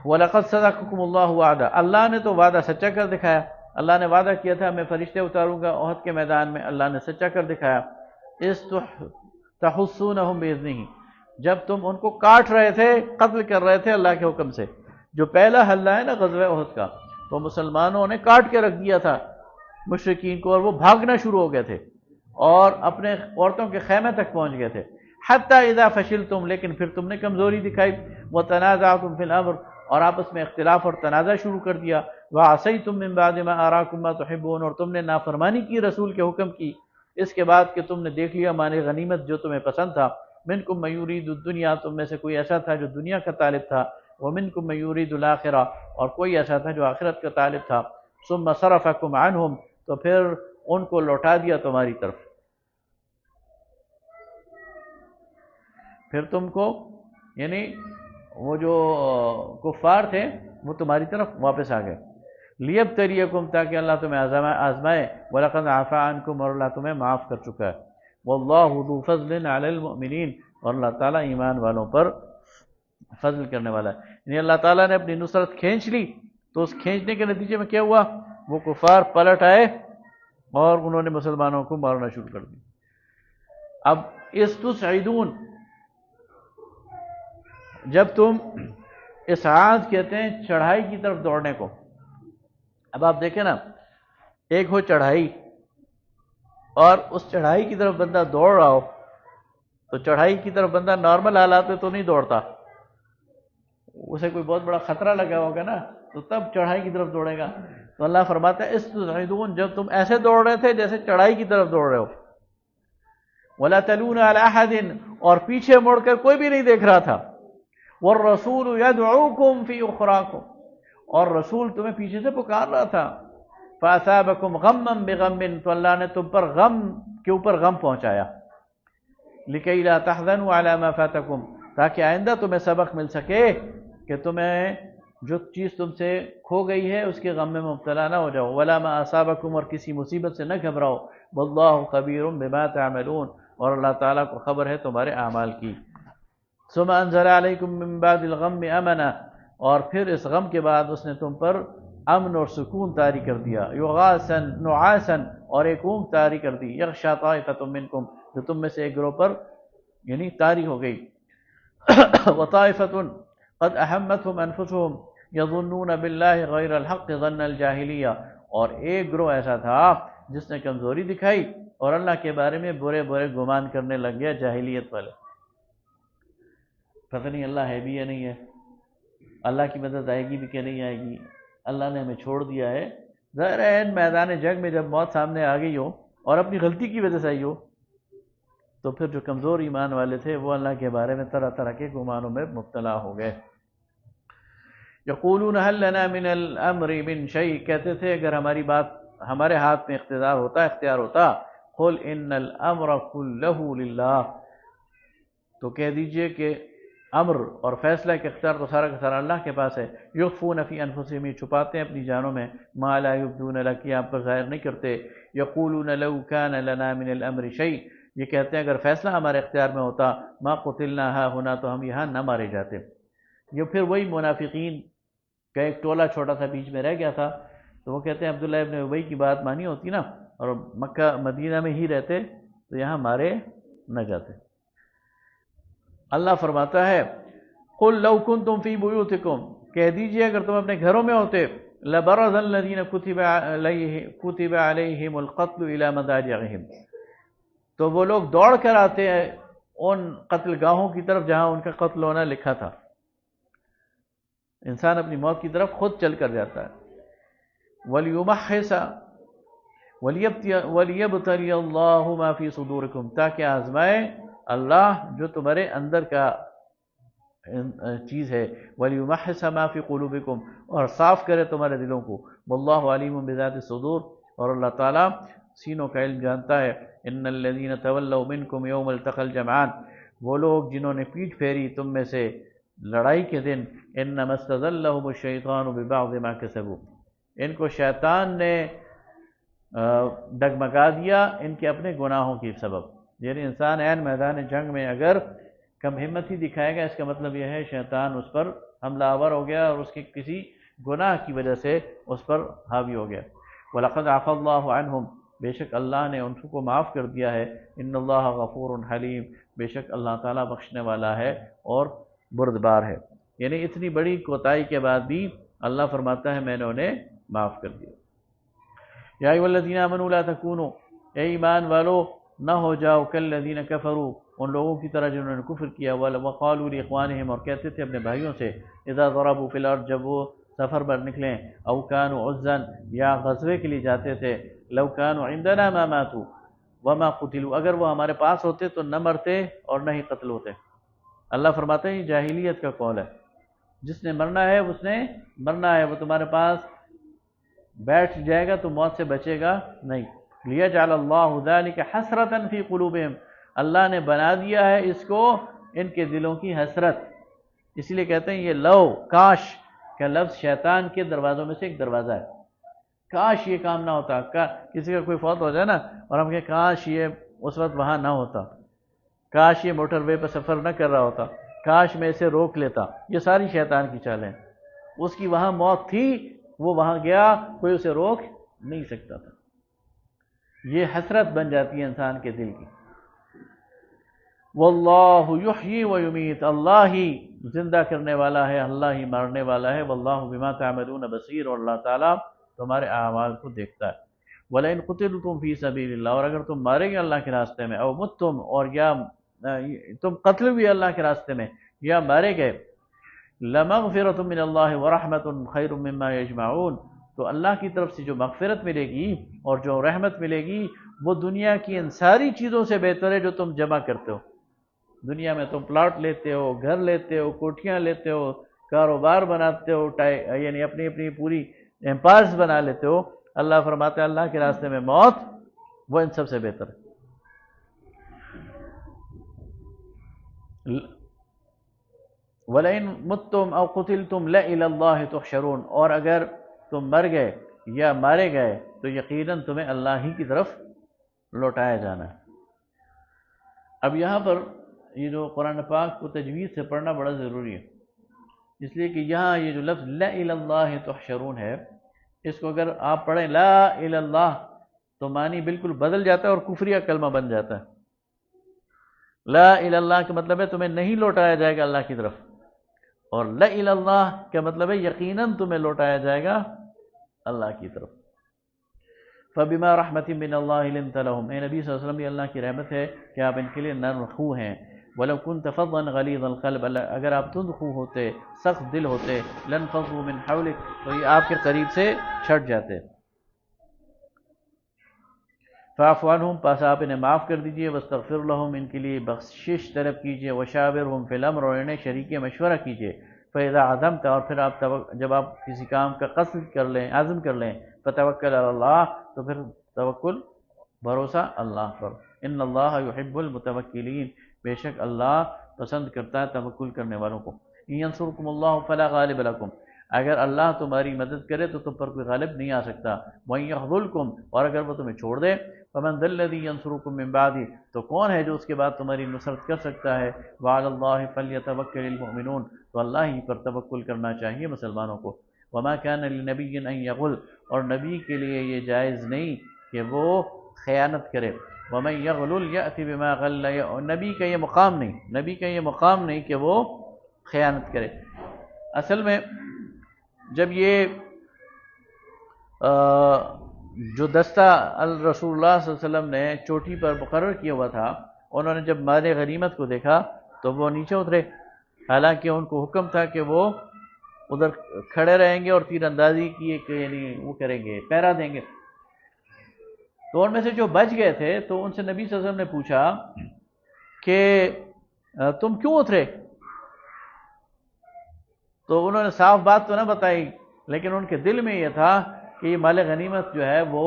Speaker 1: وَلَقَدْ صَدَقَكُمُ اللَّهُ وَعْدَهُ، اللہ نے تو وعدہ سچا کر دکھایا۔ اللہ نے وعدہ کیا تھا میں فرشتے اتاروں گا احد کے میدان میں، اللہ نے سچا کر دکھایا۔ اِذْ تَحُسُّونَهُمْ بِإِذْنِهِ، جب تم ان کو کاٹ رہے تھے، قتل کر رہے تھے اللہ کے حکم سے۔ جو پہلا حلہ ہے نا غزوہ احد کا، وہ مسلمانوں نے کاٹ کے رکھ دیا تھا، مشرکین کو، اور وہ بھاگنا شروع ہو گئے تھے اور اپنے عورتوں کے خیمے تک پہنچ گئے تھے. حتی اذا فشلتم، لیکن پھر تم نے کمزوری دکھائی، وتنازعتم فی الامر، اور آپس میں اختلاف اور تنازع شروع کر دیا، وعصیتم من بعد ما اراکم ما تحبون، اور تم نے نافرمانی کی رسول کے حکم کی اس کے بعد کہ تم نے دیکھ لیا مانے غنیمت جو تمہیں پسند تھا. منکم من یرید الدنیا، تم میں سے کوئی ایسا تھا جو دنیا کا طالب تھا، ومنکم من یرید الاخرہ، اور کوئی ایسا تھا جو آخرت کا طالب تھا. ثم صرفکم عنہم، تو پھر ان کو لوٹا دیا تمہاری طرف، پھر تم کو یعنی وہ جو کفار تھے وہ تمہاری طرف واپس آ گئے. لیبتلیکم، تاکہ اللہ تمہیں آزمائے. وَلَقَدْ عَفَا عَنْکُمْ، اور اللہ تمہیں معاف کر چکا ہے. وَاللَّهُ ذُو فَضْلٍ عَلَى الْمُؤْمِنِينَ، اور اللہ تعالیٰ ایمان والوں پر فضل کرنے والا ہے. یعنی اللہ تعالیٰ نے اپنی نصرت کھینچ لی تو اس کھینچنے کے نتیجے میں کیا ہوا، وہ کفار پلٹ آئے اور انہوں نے مسلمانوں کو مارنا شروع کر دیا. اب استسعدون، جب تم اسعاد کہتے ہیں چڑھائی کی طرف دوڑنے کو. اب آپ دیکھیں نا، ایک ہو چڑھائی اور اس چڑھائی کی طرف بندہ دوڑ رہا ہو، تو چڑھائی کی طرف بندہ نارمل حالات میں تو نہیں دوڑتا، اسے کوئی بہت بڑا خطرہ لگا ہوگا نا تو تب چڑھائی کی طرف دوڑے گا. تو اللہ فرماتا ہے استسعدون، جب تم ایسے دوڑ رہے تھے جیسے چڑھائی کی طرف دوڑ رہے ہو. وَلَا تَلُونَ عَلَىٰ أَحَدٍ، اور پیچھے مڑ کر کوئی بھی نہیں دیکھ رہا تھا. وَالرَّسُولُ يَدْعُوكُمْ فِي أُخْرَاكُمْ، اور رسول تمہیں پیچھے سے پکار رہا تھا. فَأَثَابَكُمْ غَمًّا بِغَمٍّ، تو اللہ نے تم پر غم کے اوپر غم پہنچایا. لِكَيْ لَا تَحْزَنُوا عَلَىٰ مَا فَاتَكُمْ، تاکہ آئندہ تمہیں سبق مل سکے کہ تمہیں جو چیز تم سے کھو گئی ہے اس کے غم میں مبتلا نہ ہو جاؤ. وَلَا مَا أَصَابَكُمْ، اور کسی مصیبت سے نہ گھبراؤ. وَاللَّهُ خَبِيرٌ بِمَا تَعْمَلُونَ، اور اللہ تعالیٰ کو خبر ہے تمہارے اعمال کی. ثُمَّ أَنزَلَ عَلَيْكُم مِّن بَعْدِ الْغَمِّ أَمَنًا، اور پھر اس غم کے بعد اس نے تم پر امن اور سکون طاری کر دیا. یغاثا نعاسا، اور ایک اونگ طاری کر دی. یغشا طائفۃ منکم، جو تم میں سے ایک گروہ پر یعنی طاری ہو گئی. وطائفۃ قد اہمتہم انفسہم یظنون باللہ غیر الحق ظن الجاہلیہ، اور ایک گروہ ایسا تھا جس نے کمزوری دکھائی اور اللہ کے بارے میں برے برے گمان کرنے لگ گیا جاہلیت والے. پتہ نہیں اللہ ہے بھی یا نہیں ہے، اللہ کی مدد آئے گی بھی کہ نہیں آئے گی، اللہ نے ہمیں چھوڑ دیا ہے. ظاہر ہے میدان جنگ میں جب موت سامنے آ گئی ہو اور اپنی غلطی کی وجہ سے آئی ہو تو پھر جو کمزور ایمان والے تھے وہ اللہ کے بارے میں طرح طرح کے گمانوں میں مبتلا ہو گئے. یقولون هل لنا من الامر من شیء، کہتے تھے اگر ہماری بات ہمارے ہاتھ میں اختیار ہوتا. قل ان الامر كله للہ، تو کہہ دیجئے کہ امر اور فیصلہ کے اختیار تو سارا کا سارا اللہ کے پاس ہے. یخفون فی انفسہم، چھپاتے ہیں اپنی جانوں میں، ما لا یبدون لک، آپ پر ظاہر نہیں کرتے. یقولون لو کان لنا من الامر شیء، یہ کہتے ہیں اگر فیصلہ ہمارے اختیار میں ہوتا، ما قتلنا ہا ہونا، تو ہم یہاں نہ مارے جاتے. یہ پھر وہی منافقین کا ایک ٹولہ چھوٹا سا بیچ میں رہ گیا تھا، تو وہ کہتے ہیں عبداللہ ابن ابی کی بات مانی ہوتی نا اور مکہ مدینہ میں ہی رہتے تو یہاں مارے نہ جاتے. اللہ فرماتا ہے قل لو کنتم فی بیوتکم، کہہ دیجئے اگر تم اپنے گھروں میں ہوتے، لبرز الذین کتب علیہم القتل الی مضاجعہم، تو وہ لوگ دوڑ کر آتے ہیں ان قتل گاہوں کی طرف جہاں ان کا قتل ہونا لکھا تھا. انسان اپنی موت کی طرف خود چل کر جاتا ہے. وَلْيُمَحِّصَ وَلْيَبْتَلِيَ اللَّهُ مَا فِي صُدُورِكُمْ، تاکہ آزمائے اللہ جو تمہارے اندر کا چیز ہے. وَلْيُمَحِّصَ مَا فِي قُلُوبِكُمْ، اور صاف کرے تمہارے دلوں کو. وَاللَّهُ عَلِيمٌ بِذَاتِ الصُّدُورِ، اور اللہ تعالیٰ سینوں کا علم جانتا ہے. ان الذین تولوا منکم یوم التقى الجمعان، وہ لوگ جنہوں نے پیٹھ پھیری تم میں سے لڑائی کے دن، انما استزلهم الشیطان ببعض ما کسبوا، ان کو شیطان نے ڈگمگا دیا ان کے اپنے گناہوں کی سبب. یعنی انسان عین میدان جنگ میں اگر کم ہمت ہی دکھائے گا، اس کا مطلب یہ ہے شیطان اس پر حملہ آور ہو گیا اور اس کے کسی گناہ کی وجہ سے اس پر حاوی ہو گیا. وَلَقَدْ عَفَا اللَّهُ عَنْهُمْ، بے شک اللہ نے ان کو معاف کر دیا ہے. ان اللہ غفور حلیم، بے شک اللہ تعالیٰ بخشنے والا ہے اور بردبار ہے. یعنی اتنی بڑی کوتاہی کے بعد بھی اللہ فرماتا ہے میں نے انہیں معاف کر دیا. یا ایھا الذین آمنوا لا تکونوا، اے ایمان والو نہ ہو جاؤ کالذین کفروا، ان لوگوں کی طرح جنہوں نے کفر کیا، وقالوا لاخوانہم، اور کہتے تھے اپنے بھائیوں سے، اذا ضربوا فی الارض، جب وہ سفر پر نکلیں، او کانوا عزا، یا غزوے کے لیے جاتے تھے، لو کانوا عندنا ما ماتوا وما قتلوا، اگر وہ ہمارے پاس ہوتے تو نہ مرتے اور نہ ہی قتل ہوتے۔ اللہ فرماتے ہیں یہ جاہلیت کا قول ہے، جس نے مرنا ہے اس نے مرنا ہے، وہ تمہارے پاس بیٹھ جائے گا تو موت سے بچے گا نہیں۔ لیجعل اللہ ذلک حسرۃ فی قلوبہم، اللہ نے بنا دیا ہے اس کو ان کے دلوں کی حسرت، اس لیے کہتے ہیں یہ لو، کاش کا لفظ شیطان کے دروازوں میں سے ایک دروازہ ہے۔ کاش یہ کام نہ ہوتا، کسی کا کوئی فوت ہو جائے نا اور ہم کہیں کاش یہ اس وقت وہاں نہ ہوتا، کاش یہ موٹر وے پہ سفر نہ کر رہا ہوتا، کاش میں اسے روک لیتا، یہ ساری شیطان کی چالیں۔ اس کی وہاں موت تھی، وہ وہاں گیا، کوئی اسے روک نہیں سکتا تھا۔ یہ حسرت بن جاتی ہے انسان کے دل کی۔ واللہ یحیی و یمیت، اللہ ہی زندہ کرنے والا ہے، اللہ ہی مارنے والا ہے، واللہ بما تعملون بصیر، اور اللہ تعالیٰ تمہارے اعمال کو دیکھتا ہے۔ وَلَئِن قُتِلْتُمْ فِي سَبِيلِ اللَّهِ، اور اگر تم مارے گئے اللہ کے راستے میں، او متم، اور یا تم قتل ہوئے اللہ کے راستے میں یا مارے گئے، لَمَغْفِرَةٌ مِّنَ اللَّهِ وَرَحْمَةٌ خَيْرٌ مِّمَّا يَجْمَعُونَ، تو اللہ کی طرف سے جو مغفرت ملے گی اور جو رحمت ملے گی وہ دنیا کی ان ساری چیزوں سے بہتر ہے جو تم جمع کرتے ہو۔ دنیا میں تم پلاٹ لیتے ہو، گھر لیتے ہو، کوٹھیاں لیتے ہو، کاروبار بناتے ہو، یعنی اپنی اپنی پوری امپائرز بنا لیتے ہو، اللہ فرماتا ہے اللہ کے راستے میں موت وہ ان سب سے بہتر ہے۔ وَلَئِن مُتُّمْ أَوْ قُتِلْتُمْ لَإِلَى اللَّهِ تُحْشَرُونَ، اور اگر تم مر گئے یا مارے گئے تو یقیناً تمہیں اللہ ہی کی طرف لوٹایا جانا ہے۔ اب یہاں پر یہ جو قرآن پاک کو تجوید سے پڑھنا بڑا ضروری ہے، اس لیے کہ یہاں یہ جو لفظ لَإِلَى اللَّهِ تُحْشَرُونَ ہے، اس کو اگر آپ پڑھیں لا الہ اللہ تو معنی بالکل بدل جاتا ہے اور کفریہ کلمہ بن جاتا ہے۔ لا الہ اللہ کا مطلب ہے تمہیں نہیں لوٹایا جائے گا اللہ کی طرف، اور لا الہ اللہ کا مطلب ہے یقیناً تمہیں لوٹایا جائے گا اللہ کی طرف۔ فَبِمَا رَحْمَةٍ مِّنَ اللَّهِ لِنْتَ لَهُمْ، اے نبی صلی اللہ علیہ وسلم یہ اللہ کی رحمت ہے کہ آپ ان کے لیے نرم خو ہیں۔ وَلَوْ كُنْتَ فَظًّا غَلِيظَ الْقَلْبِ، اگر آپ تند خو ہوتے، سخت دل ہوتے، لَانفَضُّوا مِنْ حَوْلِكَ، تو یہ آپ کے قریب سے چھٹ جاتے۔ فَاعْفُ عَنْهُمْ، پس آپ انہیں معاف کر دیجئے، وَاسْتَغْفِرْ لَهُمْ، ان کے لیے بخشش طلب کیجئے، وَشَاوِرْهُمْ فِي الْأَمْرِ، اور انہیں شریک مشورہ کیجئے۔ فَإِذَا عَزَمْتَ، اور پھر آپ جب آپ کسی کام کا قصد کر لیں، عزم کر لیں، فَتَوَكَّلْ عَلَى اللَّهِ، تو پھر توکل بھروسہ اللہ پر۔ ان اللہ یحب المتوکلین، بے شک اللہ پسند کرتا ہے توکل کرنے والوں کو۔ ان ینصرکم اللہ فلا غالب لکم، اگر اللہ تمہاری مدد کرے تو تم پر کوئی غالب نہیں آ سکتا۔ وَإِن يَخْذُلْكُمْ، اور اگر وہ تمہیں چھوڑ دے، فَمَنْ ذَا الَّذِي يَنصُرُكُم مِّن بَعْدِهِ، تو کون ہے جو اس کے بعد تمہاری نصرت کر سکتا ہے۔ وَعَلَى اللَّهِ فَلْيَتَوَكَّلِ الْمُؤْمِنُونَ، تو اللہ ہی پر توکل کرنا چاہیے مسلمانوں کو۔ وَمَا كَانَ لِنَبِيٍّ أَن يَغُلَّ، اور نبی کے لیے یہ جائز نہیں کہ وہ خیانت کرے۔ وَمَن يَغْلُلْ يَأْتِ بِمَا غَلَّ، نبی کا یہ مقام نہیں، نبی کا یہ مقام نہیں کہ وہ خیانت کرے۔ اصل میں جب یہ جو دستہ رسول اللہ صلی اللہ علیہ وسلم نے چوٹی پر مقرر کیا ہوا تھا، انہوں نے جب مال غنیمت کو دیکھا تو وہ نیچے اترے، حالانکہ ان کو حکم تھا کہ وہ ادھر کھڑے رہیں گے اور تیر اندازی کی ایک یعنی وہ کریں گے، پہرا دیں گے۔ تو ان میں سے جو بچ گئے تھے تو ان سے نبی صلی اللہ علیہ وسلم نے پوچھا کہ تم کیوں اترے؟ تو انہوں نے صاف بات تو نہ بتائی، لیکن ان کے دل میں یہ تھا کہ یہ مال غنیمت جو ہے وہ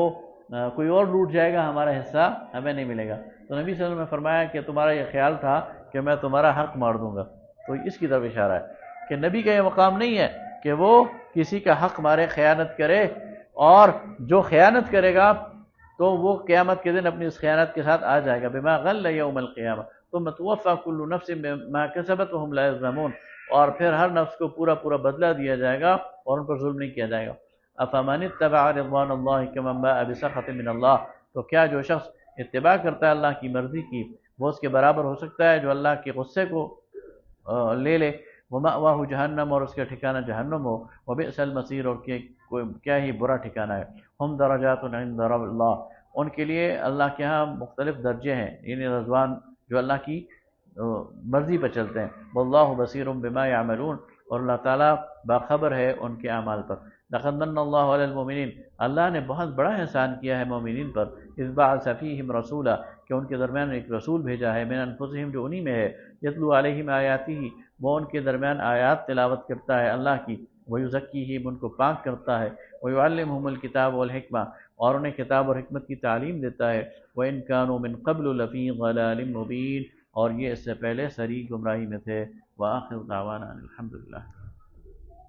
Speaker 1: کوئی اور لوٹ جائے گا، ہمارا حصہ ہمیں نہیں ملے گا۔ تو نبی صلی اللہ علیہ وسلم نے فرمایا کہ تمہارا یہ خیال تھا کہ میں تمہارا حق مار دوں گا۔ تو اس کی طرف اشارہ ہے کہ نبی کا یہ مقام نہیں ہے کہ وہ کسی کا حق مارے، خیانت کرے، اور جو خیانت کرے گا تو وہ قیامت کے دن اپنی اس خیانت کے ساتھ آ جائے گا۔ بما غل یوم القیامہ ثم توفی کل نفس ما کسبت وهم لا یظلمون، اور پھر ہر نفس کو پورا پورا بدلہ دیا جائے گا اور ان پر ظلم نہیں کیا جائے گا۔ افمن اتبع رضوان اللہ کمن باء بسخط من اللہ، تو کیا جو شخص اتباع کرتا ہے اللہ کی مرضی کی وہ اس کے برابر ہو سکتا ہے جو اللہ کے غصے کو لے لے۔ ومأواہ جہنم، اور اس کا ٹھکانہ جہنم ہو۔ وبئس المصیر، اور کوئی کیا ہی برا ٹھکانہ ہے۔ ہم درجات عند اللہ، ان کے لیے اللہ کے ہاں مختلف درجے ہیں، یعنی رضوان جو اللہ کی مرضی پہ چلتے ہیں۔ واللہ بصیر بما یعملون، اور اللہ تعالیٰ باخبر ہے ان کے اعمال پر۔ لقد من اللہ علی المؤمنین، اللہ نے بہت بڑا احسان کیا ہے مومنین پر، اذ بعث فیہم رسولا، کہ ان کے درمیان ایک رسول بھیجا ہے، من انفسہم، جو انہی میں ہے، یتلو علیہم آیاتہ، وہ ان کے درمیان آیات تلاوت کرتا ہے اللہ کی، ویزکیہم، ان کو پاک کرتا ہے، ویعلمہم الکتاب والحکمہ، اور انہیں کتاب اور حکمت کی تعلیم دیتا ہے، وَإِن كَانُوا مِن قَبْلُ لَفِي ضَلَالٍ مُبِينٍ، اور یہ اس سے پہلے سری گمراہی میں تھے۔ وآخر دعوانا الحمدللہ۔